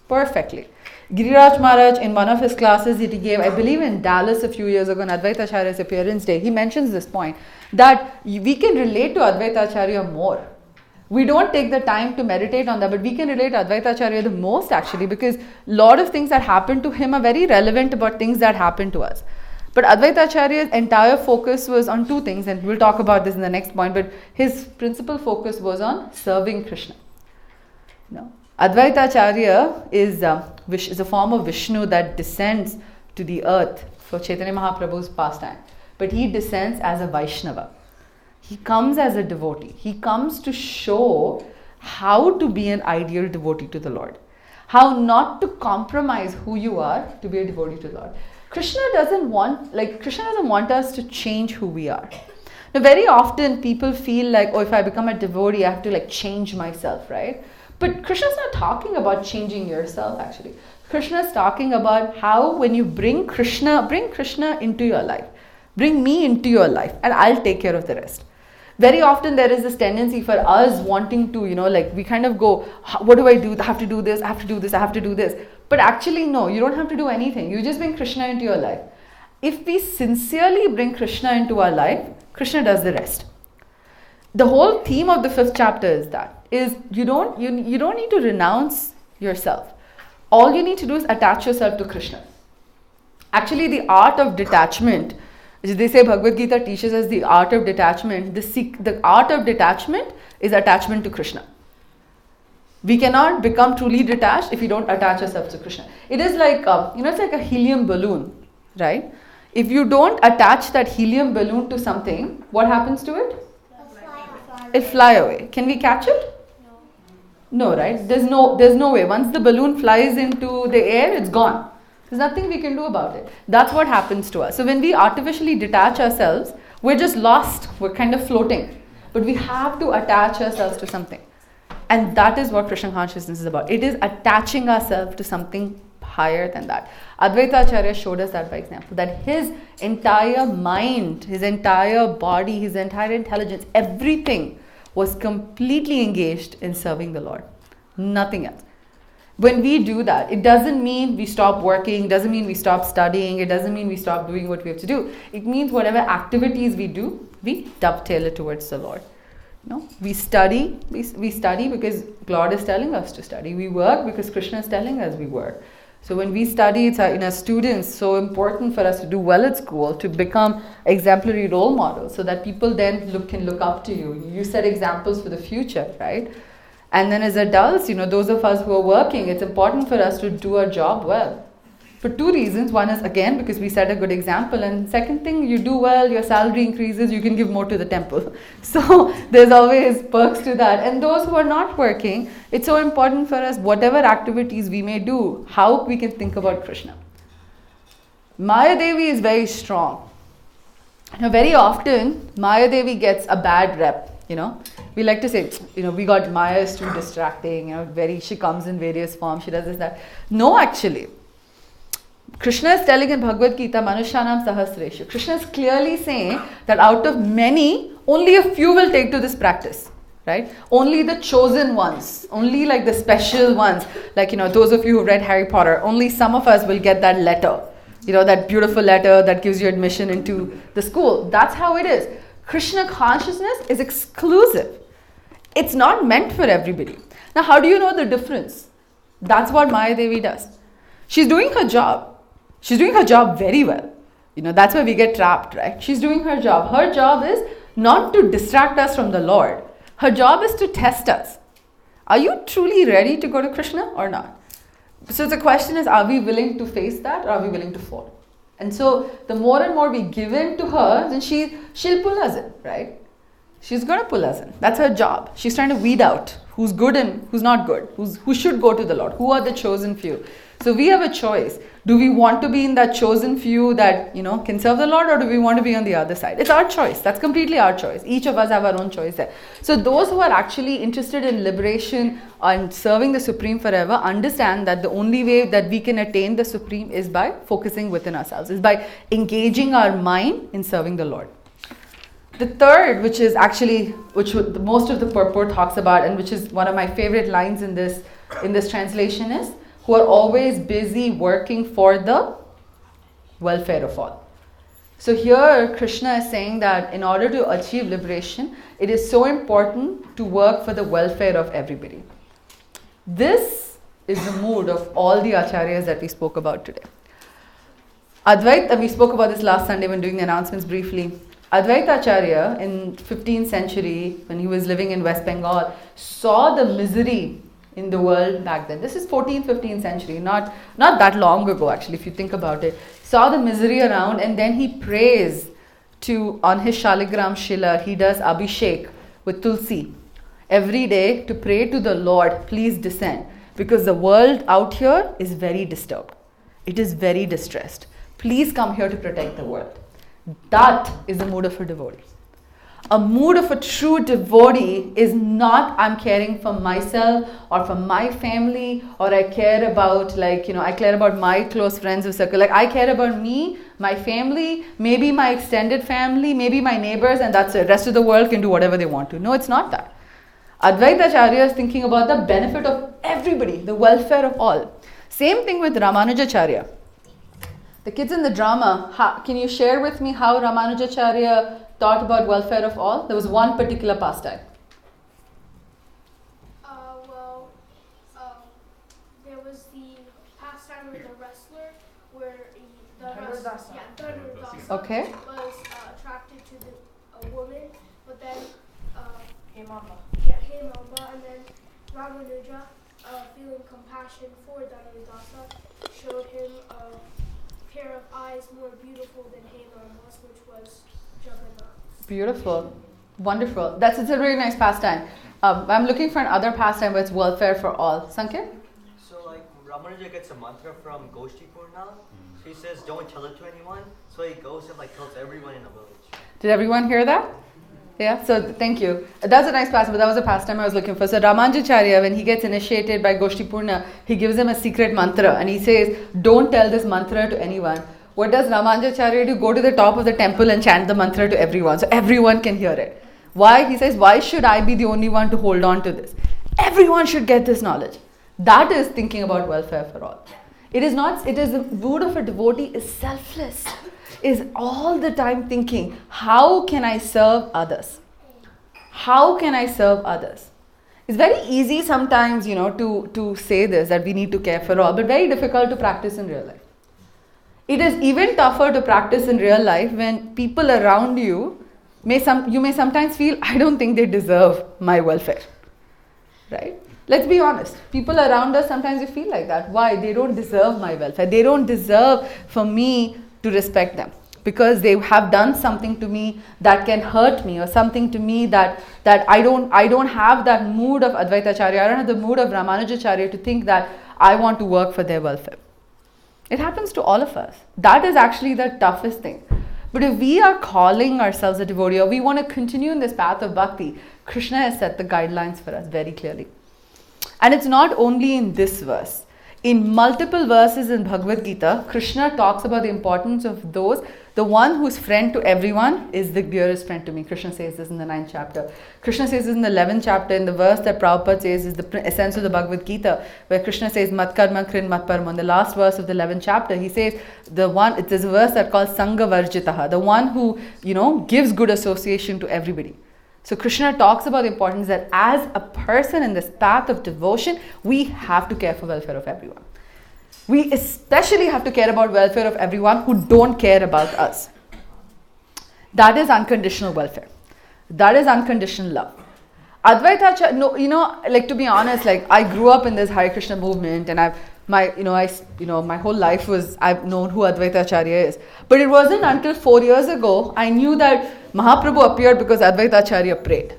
Perfectly. Giriraj Maharaj, in one of his classes that he gave, I believe in Dallas a few years ago on Advaita Acharya's appearance day, he mentions this point, that we can relate to Advaita Acharya more. We don't take the time to meditate on that, but we can relate to Advaita Acharya the most actually, because a lot of things that happen to him are very relevant about things that happen to us. But Advaita Acharya's entire focus was on two things, and we'll talk about this in the next point, but his principal focus was on serving Krishna. Advaita Acharya is a form of Vishnu that descends to the earth for Chaitanya Mahaprabhu's pastime. But he descends as a Vaishnava. He comes as a devotee. He comes to show how to be an ideal devotee to the Lord. How not to compromise who you are to be a devotee to the Lord. Krishna doesn't want us to change who we are. Now, very often people feel like, if I become a devotee, I have to change myself, right? But Krishna's not talking about changing yourself actually. Krishna's talking about how when you bring Krishna into your life. Bring me into your life and I'll take care of the rest. Very often there is this tendency for us wanting to, we kind of go, what do I do? I have to do this, I have to do this, I have to do this. But actually, no, you don't have to do anything. You just bring Krishna into your life. If we sincerely bring Krishna into our life, Krishna does the rest. The whole theme of the 5th chapter is you don't need to renounce yourself. All you need to do is attach yourself to Krishna. Actually, the art of detachment, they say Bhagavad Gita teaches us the art of detachment. The art of detachment is attachment to Krishna. We cannot become truly detached if we don't attach ourselves to Krishna. It is like, it's like a helium balloon, right? If you don't attach that helium balloon to something, what happens to it? It fly away. Can we catch it? No, right? There's no way. Once the balloon flies into the air, it's gone. There's nothing we can do about it. That's what happens to us. So when we artificially detach ourselves, we're just lost. We're kind of floating. But we have to attach ourselves to something. And that is what Krishna consciousness is about. It is attaching ourselves to something higher than that. Advaita Acharya showed us that by example, that his entire mind, his entire body, his entire intelligence, everything was completely engaged in serving the Lord. Nothing else. When we do that, it doesn't mean we stop working, doesn't mean we stop studying, it doesn't mean we stop doing what we have to do. It means whatever activities we do, we dovetail it towards the Lord. We study because God is telling us to study. We work because Krishna is telling us we work. So when we study, it's in our students, so important for us to do well at school, to become exemplary role models, so that people then can look up to you. You set examples for the future, right? And then as adults, those of us who are working, it's important for us to do our job well. For two reasons. One is, again, because we set a good example. And second thing, you do well, your salary increases, you can give more to the temple. So there's always perks to that. And those who are not working, it's so important for us, whatever activities we may do, how we can think about Krishna. Maya Devi is very strong. Very often, Maya Devi gets a bad rep, We like to say, we got Maya is too distracting, she comes in various forms, she does this, that. No, actually. Krishna is telling in Bhagavad Gita, Manushyanam Sahasreshu. Krishna is clearly saying that out of many, only a few will take to this practice, right? Only the chosen ones, only like the special ones, like, those of you who read Harry Potter, only some of us will get that letter, that beautiful letter that gives you admission into the school. That's how it is. Krishna consciousness is exclusive. It's not meant for everybody. Now, how do you know the difference? That's what Maya Devi does. She's doing her job. She's doing her job very well. That's why we get trapped, right? She's doing her job. Her job is not to distract us from the Lord. Her job is to test us. Are you truly ready to go to Krishna or not? So the question is, are we willing to face that, or are we willing to fall? And so the more and more we give in to her, then she'll pull us in, right? She's going to pull us in. That's her job. She's trying to weed out who's good and who's not good, who should go to the Lord, who are the chosen few. So we have a choice. Do we want to be in that chosen few that, can serve the Lord, or do we want to be on the other side? It's our choice. That's completely our choice. Each of us have our own choice there. So those who are actually interested in liberation and serving the Supreme forever understand that the only way that we can attain the Supreme is by focusing within ourselves, is by engaging our mind in serving the Lord. The third, which most of the purport talks about, and which is one of my favorite lines in this translation, is who are always busy working for the welfare of all. So here Krishna is saying that in order to achieve liberation, it is so important to work for the welfare of everybody. This is the mood of all the acharyas that we spoke about today. Advaita, we spoke about this last Sunday when doing the announcements briefly. Advaita Acharya in 15th century, when he was living in West Bengal, saw the misery in the world back then. This is 14th, 15th century, not that long ago actually, if you think about it. Saw the misery around, and then he prays on his Shaligram Shila, he does Abhishek with Tulsi every day to pray to the Lord, please descend, because the world out here is very disturbed. It is very distressed. Please come here to protect the world. That is the mood of a devotee. A mood of a true devotee is not I'm caring for myself or for my family, or I care about I care about my close friends of circle. I care about me, my family, maybe my extended family, maybe my neighbors, and that's it. The rest of the world can do whatever they want to. No, it's not that. Advaita Acharya is thinking about the benefit of everybody, the welfare of all. Same thing with Ramanujacharya. The kids in the drama, can you share with me how Ramanujacharya thought about welfare of all? There was one particular pastime. There was the pastime with the wrestler where Dhanurdasa Okay. was attracted to a woman, but then Hemamba. Hemamba, and then Ramanuja, feeling compassion for Dhanurdasa, showed him a pair of eyes more beautiful than Hemamba's, which was Jagannath. Beautiful. Wonderful. It's a really nice pastime. I'm looking for another pastime where it's welfare for all. Sankit? So Ramanuja gets a mantra from Goshti Purna. He says, don't tell it to anyone. So he goes and tells everyone in the village. Did everyone hear that? Yeah, so thank you. That's a nice pastime, but that was a pastime I was looking for. So Ramanujacharya, when he gets initiated by Goshti Purna, he gives him a secret mantra and he says, don't tell this mantra to anyone. What does Ramanujacharya do? Go to the top of the temple and chant the mantra to everyone, so everyone can hear it. Why? He says, why should I be the only one to hold on to this? Everyone should get this knowledge. That is thinking about welfare for all. It is the mood of a devotee is selfless, is all the time thinking, how can I serve others? How can I serve others? It's very easy sometimes, to say this, that we need to care for all, but very difficult to practice in real life. It is even tougher to practice in real life when people around you you may sometimes feel, I don't think they deserve my welfare. Right? Let's be honest. People around us, sometimes you feel like that. Why? They don't deserve my welfare. They don't deserve for me to respect them because they have done something to me that can hurt me, or something to me that I don't have that mood of Advaitacharya. I don't have the mood of Ramanujacharya to think that I want to work for their welfare. It happens to all of us. That is actually the toughest thing. But if we are calling ourselves a devotee, or we want to continue in this path of bhakti, Krishna has set the guidelines for us very clearly. And it's not only in this verse. In multiple verses in Bhagavad Gita, Krishna talks about the importance of those. The one who's friend to everyone is the dearest friend to me. Krishna says this in the 9th chapter. Krishna says this in the 11th chapter, in the verse that Prabhupada says is the essence of the Bhagavad Gita, where Krishna says, Mat karma krin mat parma. In the last verse of the 11th chapter, he says, there's a verse that calls Sangha Varjitaha, the one who, gives good association to everybody. So Krishna talks about the importance that as a person in this path of devotion, we have to care for welfare of everyone. We especially have to care about welfare of everyone who don't care about us. That is unconditional welfare. That is unconditional love. Advaita, to be honest, I grew up in this Hare Krishna movement, and my whole life I've known who Advaita Acharya is. But it wasn't until 4 years ago I knew that Mahaprabhu appeared because Advaita Acharya prayed.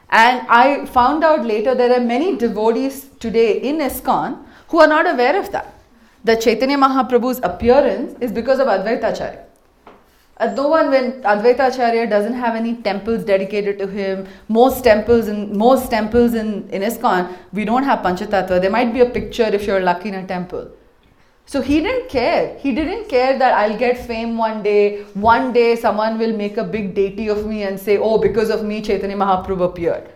And I found out later there are many devotees today in ISKCON who are not aware of that. That Chaitanya Mahaprabhu's appearance is because of Advaita Acharya. When Advaita Acharya doesn't have any temples dedicated to him, most temples in ISKCON, we don't have Panchatattva. There might be a picture if you're lucky in a temple. So he didn't care. He didn't care that I'll get fame one day. One day someone will make a big deity of me and say, oh, because of me Chaitanya Mahaprabhu appeared.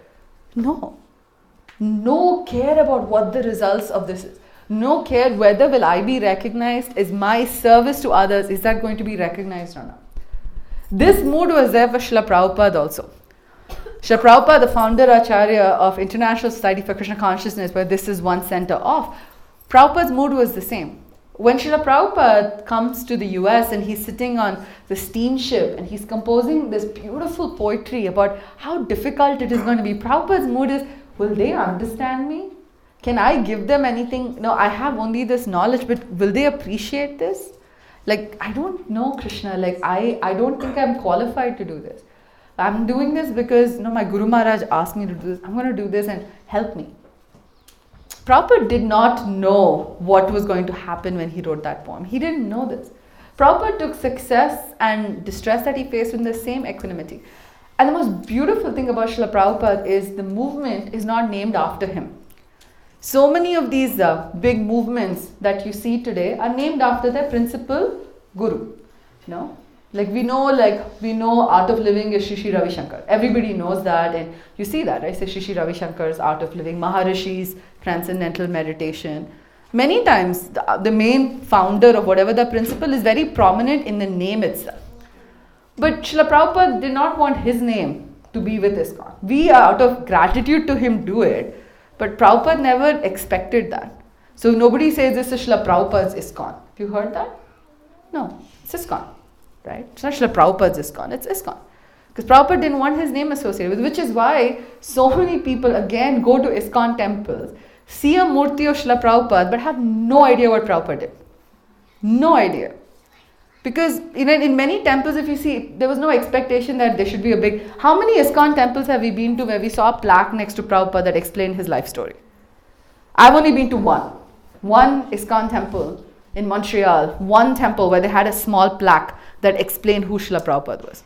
No care about what the results of this is. No care whether will I be recognized. Is my service to others, is that going to be recognized or not? This mood was there for Srila Prabhupada also. Srila Prabhupada, the founder Acharya of International Society for Krishna Consciousness, where this is one center of, Prabhupada's mood was the same. When Srila Prabhupada comes to the US and he's sitting on the steamship and he's composing this beautiful poetry about how difficult it is going to be, Prabhupada's mood is, will they understand me? Can I give them anything? No, I have only this knowledge, but will they appreciate this? I don't know, Krishna. I don't think I'm qualified to do this. I'm doing this because my Guru Maharaj asked me to do this. I'm going to do this and help me. Prabhupada did not know what was going to happen when he wrote that poem. He didn't know this. Prabhupada took success and distress that he faced with the same equanimity. And the most beautiful thing about Srila Prabhupada is the movement is not named after him. So many of these big movements that you see today are named after their principal guru. We know Art of Living is Shri Shri Ravi Shankar. Everybody knows that, and you see that, right? Say Shri Shri Ravi Shankar's Art of Living, Maharishi's Transcendental Meditation. Many times, the main founder of whatever the principle is very prominent in the name itself. But Srila Prabhupada did not want his name to be with ISKCON. We, out of gratitude to him, do it. But Prabhupada never expected that. So nobody says this is Srila Prabhupada's ISKCON. Have you heard that? No, it's ISKCON. Right? It's not Srila Prabhupada's ISKCON, it's ISKCON. Because Prabhupada didn't want his name associated with, which is why so many people again go to ISKCON temples, see a murti of Srila Prabhupada, but have no idea what Prabhupada did. No idea. Because in many temples, if you see, there was no expectation that there should be a big... How many ISKCON temples have we been to where we saw a plaque next to Prabhupada that explained his life story? I've only been to one. one ISKCON temple in Montreal, one temple where they had a small plaque that explained who Srila Prabhupada was.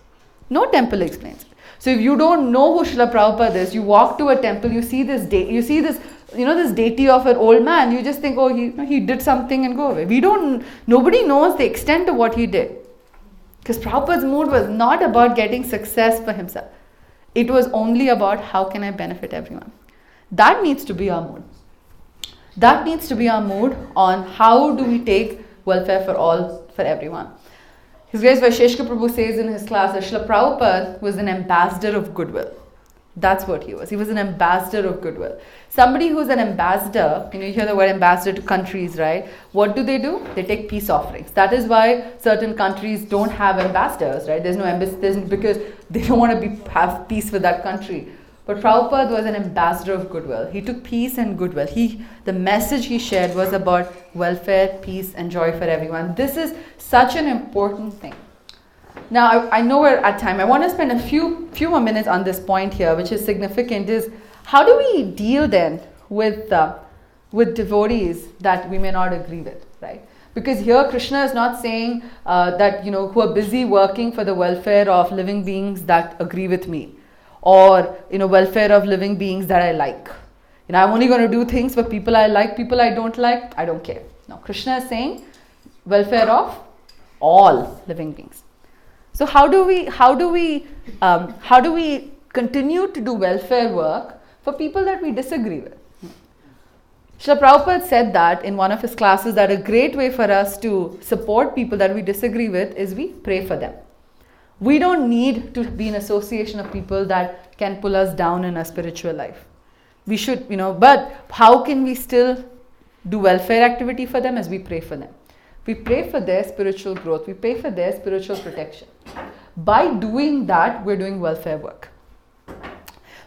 No temple explains it. So if you don't know who Srila Prabhupada is, you walk to a temple, you see this this deity of an old man, you just think, oh, he did something and go away. Nobody knows the extent of what he did. Because Prabhupada's mood was not about getting success for himself. It was only about how can I benefit everyone. That needs to be our mood. That needs to be our mood on how do we take welfare for everyone. His Grace Vaisheshika Prabhu says in his class that Srila Prabhupada was an ambassador of goodwill. That's what he was. He was an ambassador of goodwill. Somebody who's an ambassador, you hear the word ambassador to countries, right? What do? They take peace offerings. That is why certain countries don't have ambassadors, right? There's no ambassadors because they don't want to have peace with that country. But Prabhupada was an ambassador of goodwill. He took peace and goodwill. The message he shared was about welfare, peace, and joy for everyone. This is such an important thing. Now, I know we're at time. I want to spend a few more minutes on this point here, which is significant, is how do we deal then with devotees that we may not agree with, right? Because here Krishna is not saying that, who are busy working for the welfare of living beings that agree with me, or, welfare of living beings that I like. I'm only going to do things for people I like, people I don't like, I don't care. No, Krishna is saying welfare of all living beings. So how do we continue to do welfare work for people that we disagree with? Srila Prabhupada said that in one of his classes that a great way for us to support people that we disagree with is we pray for them. We don't need to be in association of people that can pull us down in our spiritual life. We should, but how can we still do welfare activity for them as we pray for them? We pray for their spiritual growth. We pray for their spiritual protection. By doing that, we're doing welfare work.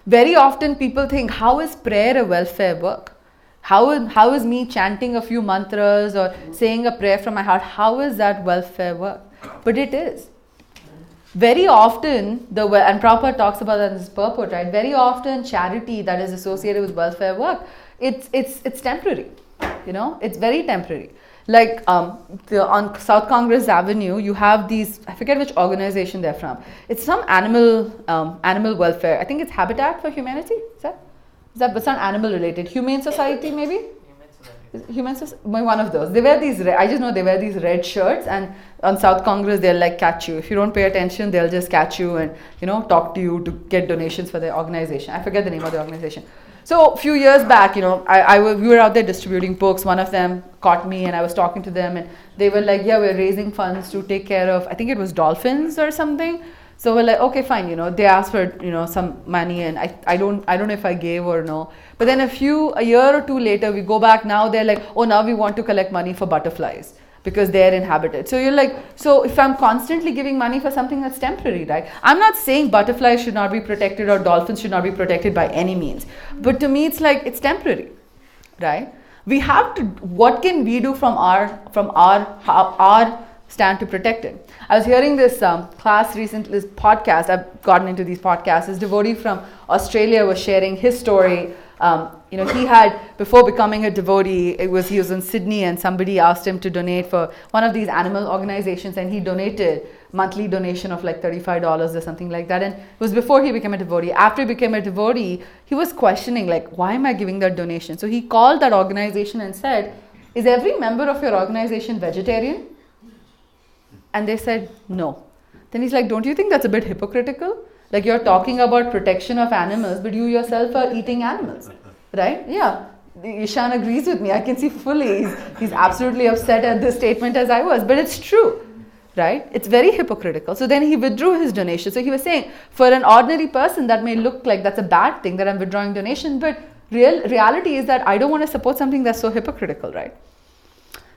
Very often people think, how is prayer a welfare work? How is me chanting a few mantras or saying a prayer from my heart, how is that welfare work? But it is. Very often, and Prabhupada talks about that in his purport, right? Very often charity that is associated with welfare work, it's temporary. It's very temporary. Like on South Congress Avenue, you have these, I forget which organization they're from. It's some animal welfare. I think it's Habitat for Humanity. Is that? But it's not animal related. Humane Society maybe? Human Society, one of those. They wear these. I just know they wear these red shirts, and on South Congress they'll catch you. If you don't pay attention, they'll just catch you and talk to you to get donations for their organization. I forget the name of the organization. So a few years back, we were out there distributing books. One of them caught me and I was talking to them and they were like, yeah, we're raising funds to take care of, I think it was dolphins or something. So we're like, okay, fine, they asked for, some money and I don't know if I gave or no. But then a year or two later, we go back, now they're like, oh, now we want to collect money for butterflies because they're inhabited. So you're like, so if I'm constantly giving money for something that's temporary, right? I'm not saying butterflies should not be protected or dolphins should not be protected by any means. But to me, it's like, it's temporary, right? We have to, what can we do from our stand to protect it? I was hearing this class recently, this podcast, I've gotten into these podcasts, this devotee from Australia was sharing his story. He had, before becoming a devotee, he was in Sydney and somebody asked him to donate for one of these animal organizations and he donated monthly donation of like $35 or something like that. And it was before he became a devotee. After he became a devotee, he was questioning like, why am I giving that donation? So he called that organization and said, is every member of your organization vegetarian? And they said, no. Then he's like, don't you think that's a bit hypocritical? Like you're talking about protection of animals, but you yourself are eating animals, right? Yeah, Ishan agrees with me. I can see fully. He's absolutely upset at this statement as I was, but it's true, right? It's very hypocritical. So then he withdrew his donation. So he was saying, for an ordinary person, that may look like that's a bad thing that I'm withdrawing donation, but reality is that I don't want to support something that's so hypocritical, right?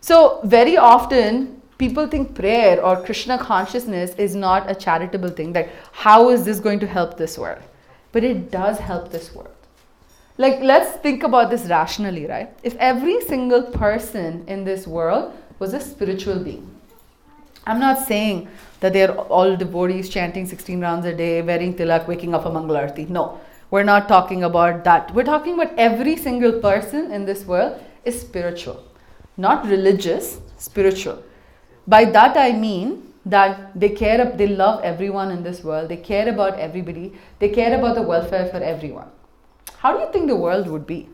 So very often, people think prayer or Krishna consciousness is not a charitable thing. Like, how is this going to help this world? But it does help this world. Like, let's think about this rationally, right? If every single person in this world was a spiritual being. I'm not saying that they're all devotees chanting 16 rounds a day, wearing tilak, waking up for Mangal Arati. No, we're not talking about that. We're talking about every single person in this world is spiritual. not religious, spiritual. By that I mean that they love everyone in this world, they care about everybody, they care about the welfare for everyone. How do you think the world would be?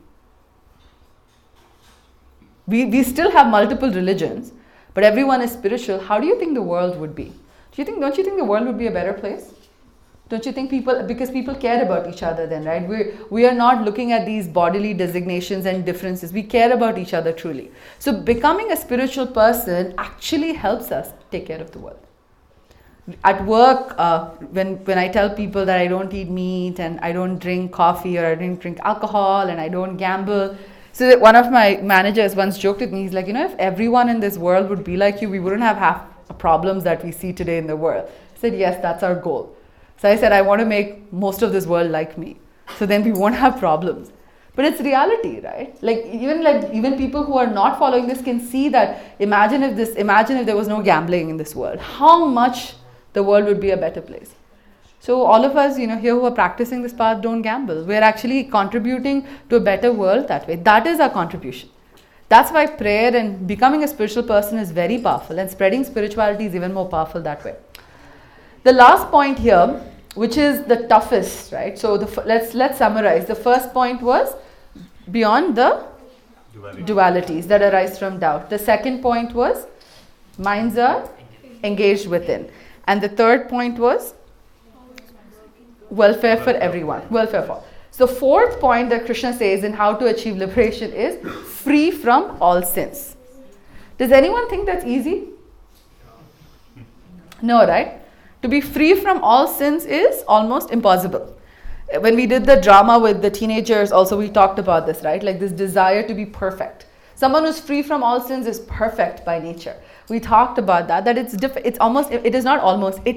We still have multiple religions, but everyone is spiritual. How do you think the world would be? Don't you think the world would be a better place? Don't you think because people care about each other then, right? We are not looking at these bodily designations and differences. We care about each other truly. So becoming a spiritual person actually helps us take care of the world. At work, when I tell people that I don't eat meat and I don't drink coffee or I don't drink alcohol and I don't gamble. So one of my managers once joked with me, he's like, if everyone in this world would be like you, we wouldn't have half the problems that we see today in the world. I said, yes, that's our goal. So I said, I want to make most of this world like me. So then we won't have problems. But it's reality, right? Even people who are not following this can see that imagine if there was no gambling in this world, how much the world would be a better place. So all of us, here who are practicing this path don't gamble. We're actually contributing to a better world that way. That is our contribution. That's why prayer and becoming a spiritual person is very powerful, and spreading spirituality is even more powerful that way. The last point here, which is the toughest, right? So let's summarize. The first point was beyond the dualities that arise from doubt. The second point was minds are engaged within. And the third point was welfare for everyone. Welfare for all. So fourth point that Krishna says in how to achieve liberation is free from all sins. Does anyone think that's easy? No, right? To be free from all sins is almost impossible. When we did the drama with the teenagers, also we talked about this, right? Like this desire to be perfect. Someone who's free from all sins is perfect by nature. We talked about that it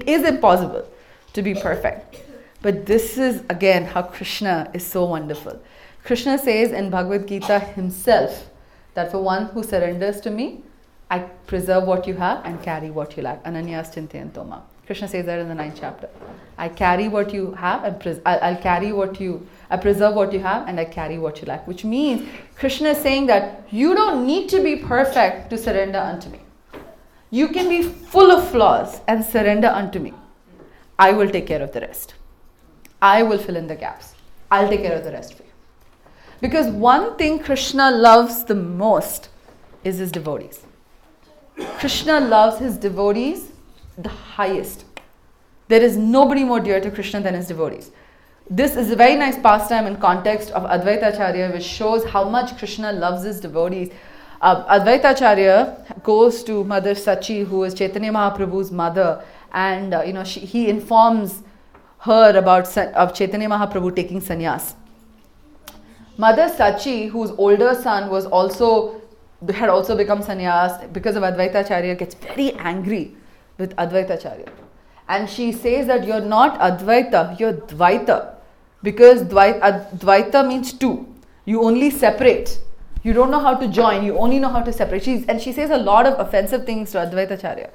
is impossible to be perfect. But this is again how Krishna is so wonderful. Krishna says in Bhagavad Gita himself that for one who surrenders to me, I preserve what you have and carry what you lack. Ananyas chintayan toma. Krishna says that in the 9th chapter. I carry what you have and I preserve what you have and I carry what you lack. Which means Krishna is saying that you don't need to be perfect to surrender unto me. You can be full of flaws and surrender unto me. I will take care of the rest. I will fill in the gaps. I'll take care of the rest for you. Because one thing Krishna loves the most is his devotees. Krishna loves his devotees the highest. There is nobody more dear to Krishna than his devotees. This is a very nice pastime in context of Advaita Acharya, which shows how much Krishna loves his devotees. Advaita Acharya goes to Mother Sachi, who is Chaitanya Mahaprabhu's mother, and he informs her about of Chaitanya Mahaprabhu taking sannyas. Mother Sachi, whose older son had also become sannyas because of Advaita Acharya, gets very angry with Advaita Acharya. And she says that you're not Advaita, you're Dvaita. Because Dvaita means two. You only separate. You don't know how to join, you only know how to separate. And she says a lot of offensive things to Advaita Acharya.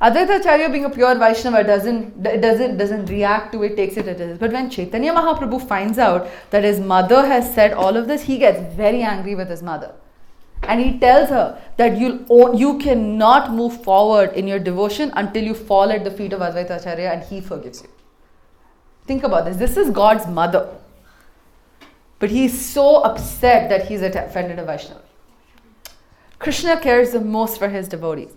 Advaita Acharya, being a pure Vaishnava, doesn't react to it, takes it as it is. But when Chaitanya Mahaprabhu finds out that his mother has said all of this, he gets very angry with his mother. And he tells her that you cannot move forward in your devotion until you fall at the feet of Advaita Acharya and he forgives you. Think about this. This is God's mother. But he's so upset that he's offended a Vaishnava. Krishna cares the most for his devotees.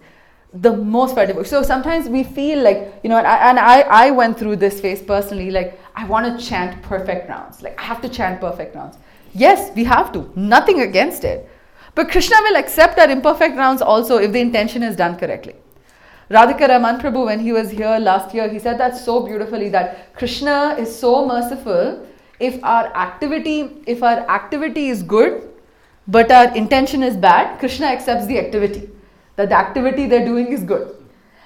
The most for devotees. So sometimes we feel like, I went through this phase personally, like I want to chant perfect rounds. Like I have to chant perfect rounds. Yes, we have to. Nothing against it. But Krishna will accept our imperfect rounds also if the intention is done correctly. Radhika Raman Prabhu, when he was here last year, he said that so beautifully, that Krishna is so merciful. If our activity is good, but our intention is bad, Krishna accepts the activity. That the activity they're doing is good.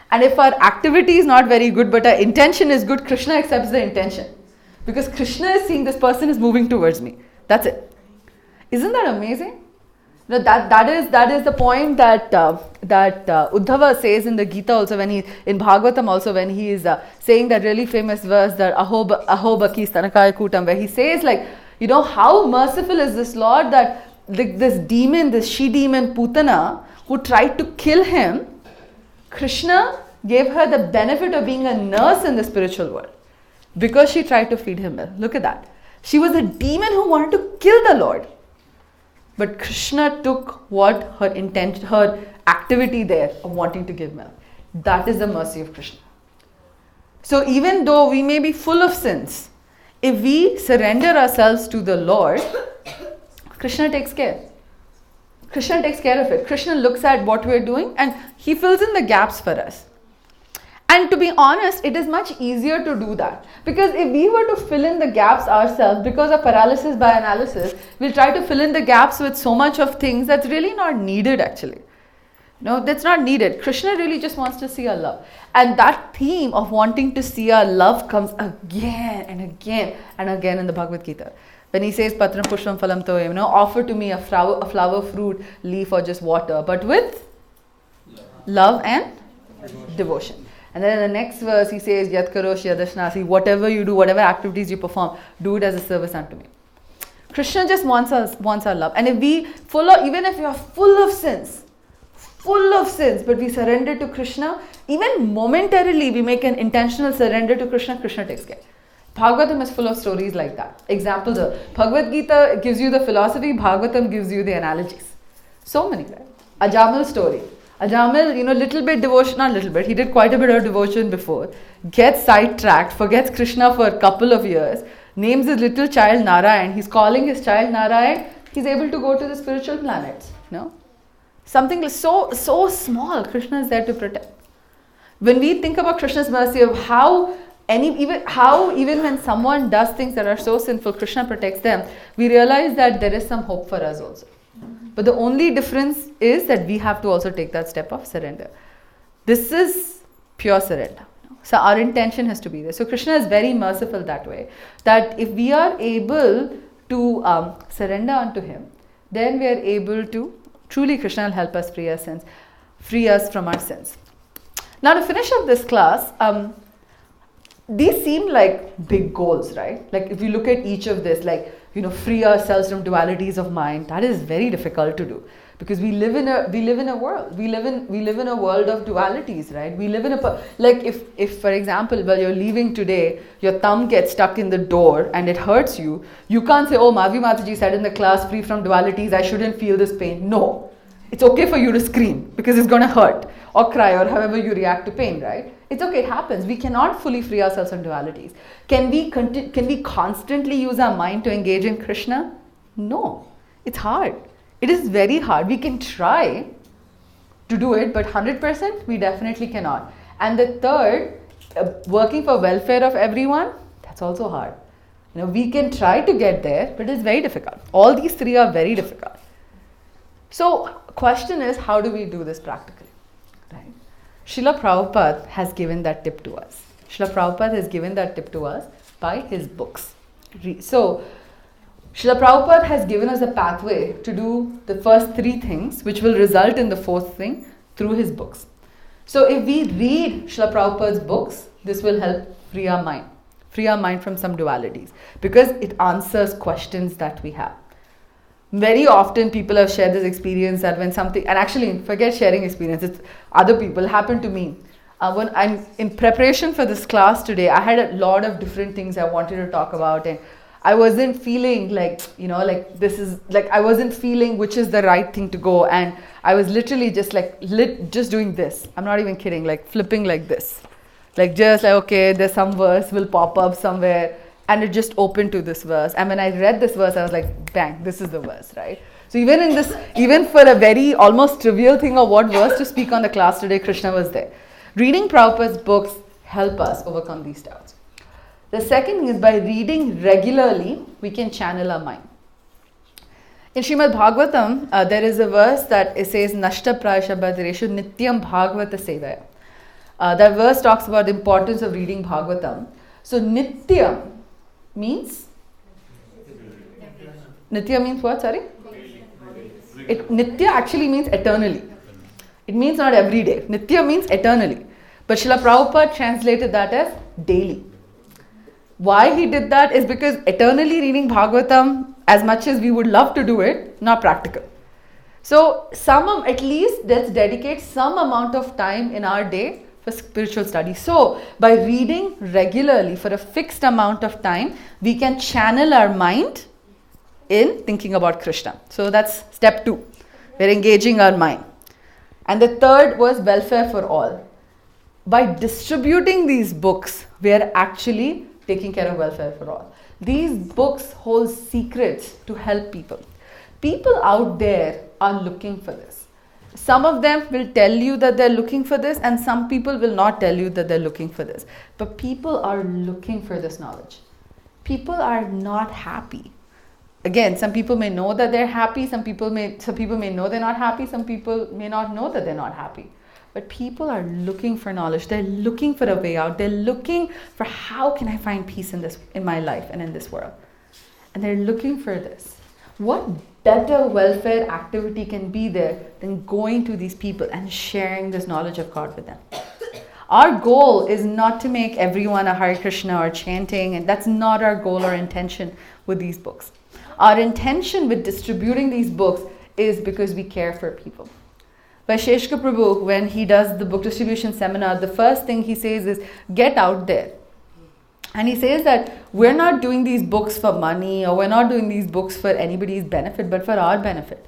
And if our activity is not very good, but our intention is good, Krishna accepts the intention. Because Krishna is seeing this person is moving towards me. That's it. Isn't that amazing? That is the point that Uddhava says in the Gita also, in Bhagavatam also, when he is saying that really famous verse, that Aho Baki Stanakaya Kutam, where he says how merciful is this Lord, that this demon, this she-demon Putana, who tried to kill him, Krishna gave her the benefit of being a nurse in the spiritual world because she tried to feed him milk. Look at that. She was a demon who wanted to kill the Lord. But Krishna took what her intent, her activity there of wanting to give milk. That is the mercy of Krishna. So even though we may be full of sins, if we surrender ourselves to the Lord, Krishna takes care. Krishna takes care of it. Krishna looks at what we're doing and he fills in the gaps for us. And to be honest, it is much easier to do that. Because if we were to fill in the gaps ourselves, because of paralysis by analysis, we'll try to fill in the gaps with so much of things that's really not needed actually. No, that's not needed. Krishna really just wants to see our love. And that theme of wanting to see our love comes again and again and again in the Bhagavad Gita. When he says, Patram Pushpam Phalam Toyam, offer to me a flower, fruit, leaf or just water, but with love and devotion. And then in the next verse he says, Yat karosh yadashnasi, whatever you do, whatever activities you perform, do it as a service unto me. Krishna just wants our love. And if we even if we are full of sins, but we surrender to Krishna, even momentarily we make an intentional surrender to Krishna, Krishna takes care. Bhagavatam is full of stories like that. Examples of Bhagavad Gita gives you the philosophy, Bhagavatam gives you the analogies. So many, right? Ajamal's story. Ajamil, little bit devotion, not little bit, he did quite a bit of devotion before, gets sidetracked, forgets Krishna for a couple of years, names his little child Narayan, he's calling his child Narayan, he's able to go to the spiritual planets, Something so small, Krishna is there to protect. When we think about Krishna's mercy of how even when someone does things that are so sinful, Krishna protects them, we realize that there is some hope for us also. But the only difference is that we have to also take that step of surrender. This is pure surrender. So our intention has to be there. So Krishna is very merciful that way. That if we are able to surrender unto him, then we are able to, truly Krishna will help us free us from our sins. Now to finish up this class, these seem like big goals, right? Like if you look at each of this, free ourselves from dualities of mind, that is very difficult to do because we live in a world. We live in a world of dualities, right? We live in if for example, while you're leaving today, your thumb gets stuck in the door and it hurts you, you can't say, oh, Madhavi Mataji said in the class, free from dualities, I shouldn't feel this pain. No, it's okay for you to scream because it's going to hurt or cry or however you react to pain, right? It's okay, it happens. We cannot fully free ourselves from dualities. Can we constantly use our mind to engage in Krishna? No, it's hard. It is very hard. We can try to do it, but 100% we definitely cannot. And the third, working for welfare of everyone, that's also hard. We can try to get there, but it's very difficult. All these three are very difficult. So, question is, how do we do this practically? Right? Srila Prabhupada has given that tip to us. Srila Prabhupada has given that tip to us by his books. So, Srila Prabhupada has given us a pathway to do the first three things, which will result in the fourth thing through his books. So, if we read Srila Prabhupada's books, this will help free our mind from some dualities, because it answers questions that we have. Very often people have shared this experience that when something, and actually forget sharing experience, it's other people, happened to me. When I'm in preparation for this class today, I had a lot of different things I wanted to talk about, and I wasn't feeling I wasn't feeling which is the right thing to go, and I was literally just just doing this. I'm not even kidding, flipping like this. Okay, there's some verse will pop up somewhere, and it just opened to this verse. And when I read this verse, I was like, bang, this is the verse, right? So even for a very almost trivial thing of what verse to speak on the class today, Krishna was there. Reading Prabhupada's books help us overcome these doubts. The second thing is, by reading regularly, we can channel our mind. In Srimad Bhagavatam, there is a verse that it says, Nashta prayashabhadreshu nityam bhagavata sevaya. That verse talks about the importance of reading Bhagavatam. So nityam means? Nitya means what, sorry? Nitya actually means eternally. It means not every day. Nitya means eternally. But Srila Prabhupada translated that as daily. Why he did that is because eternally reading Bhagavatam, as much as we would love to do it, not practical. So at least let's dedicate some amount of time in our day for spiritual study. So by reading regularly for a fixed amount of time, we can channel our mind in thinking about Krishna. So that's step 2. We're engaging our mind. And the third was welfare for all. By distributing these books, we are actually taking care of welfare for all. These books hold secrets to help people. People out there are looking for this. Some of them will tell you that they're looking for this, and some people will not tell you that they're looking for this. But people are looking for this knowledge. People are not happy. Again, some people may know that they're happy, some people may know they're not happy, some people may not know that they're not happy. But people are looking for knowledge. They're looking for a way out. They're looking for how can I find peace in my life and in this world. And they're looking for this. What better welfare activity can be there than going to these people and sharing this knowledge of God with them? Our goal is not to make everyone a Hare Krishna or chanting, and that's not our goal or intention with these books. Our intention with distributing these books is because we care for people. Vaisheshka Prabhu, when he does the book distribution seminar, the first thing he says is, get out there. And he says that we're not doing these books for money, or we're not doing these books for anybody's benefit, but for our benefit.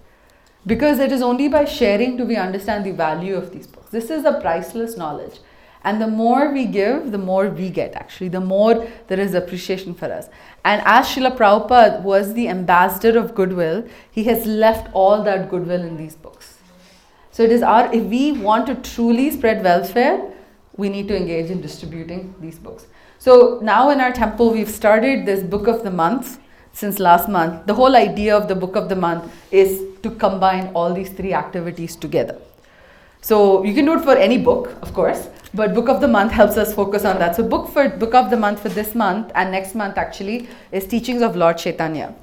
Because it is only by sharing do we understand the value of these books. This is a priceless knowledge. And the more we give, the more we get actually. The more there is appreciation for us. And as Srila Prabhupada was the ambassador of goodwill, he has left all that goodwill in these books. So it is if we want to truly spread welfare, we need to engage in distributing these books. So now in our temple, we've started this book of the month since last month. The whole idea of the book of the month is to combine all these 3 activities together. So you can do it for any book, of course, but book of the month helps us focus on that. So book of the month for this month and next month actually is Teachings of Lord Chaitanya.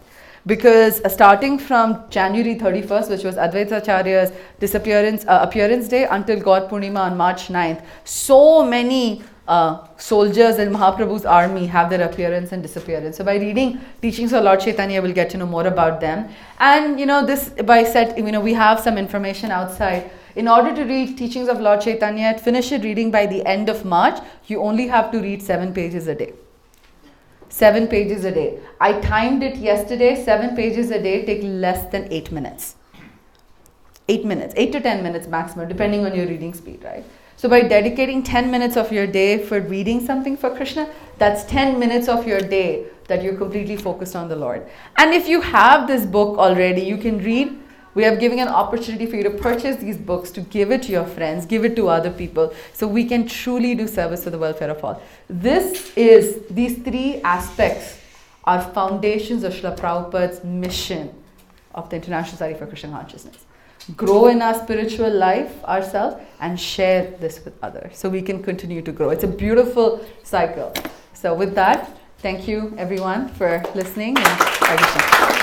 Because starting from January 31st, which was Advaita Acharya's appearance day, until God Purnima on March 9th, so many soldiers in Mahaprabhu's army have their appearance and disappearance. So by reading Teachings of Lord Chaitanya, we'll get to know more about them. And we have some information outside. In order to read Teachings of Lord Chaitanya, finish it reading by the end of March, you only have to read 7 pages a day. 7 pages a day. I timed it yesterday. 7 pages a day take less than 8 minutes. 8 minutes, 8 to 10 minutes maximum, depending on your reading speed, right? So by dedicating 10 minutes of your day for reading something for Krishna, that's 10 minutes of your day that you're completely focused on the Lord. And if you have this book already, you can read. We are giving an opportunity for you to purchase these books, to give it to your friends, give it to other people, so we can truly do service for the welfare of all. These 3 aspects are foundations of Srila Prabhupada's mission of the International Society for Krishna Consciousness. Grow in our spiritual life ourselves and share this with others so we can continue to grow. It's a beautiful cycle. So with that, thank you everyone for listening, and Hare Krishna.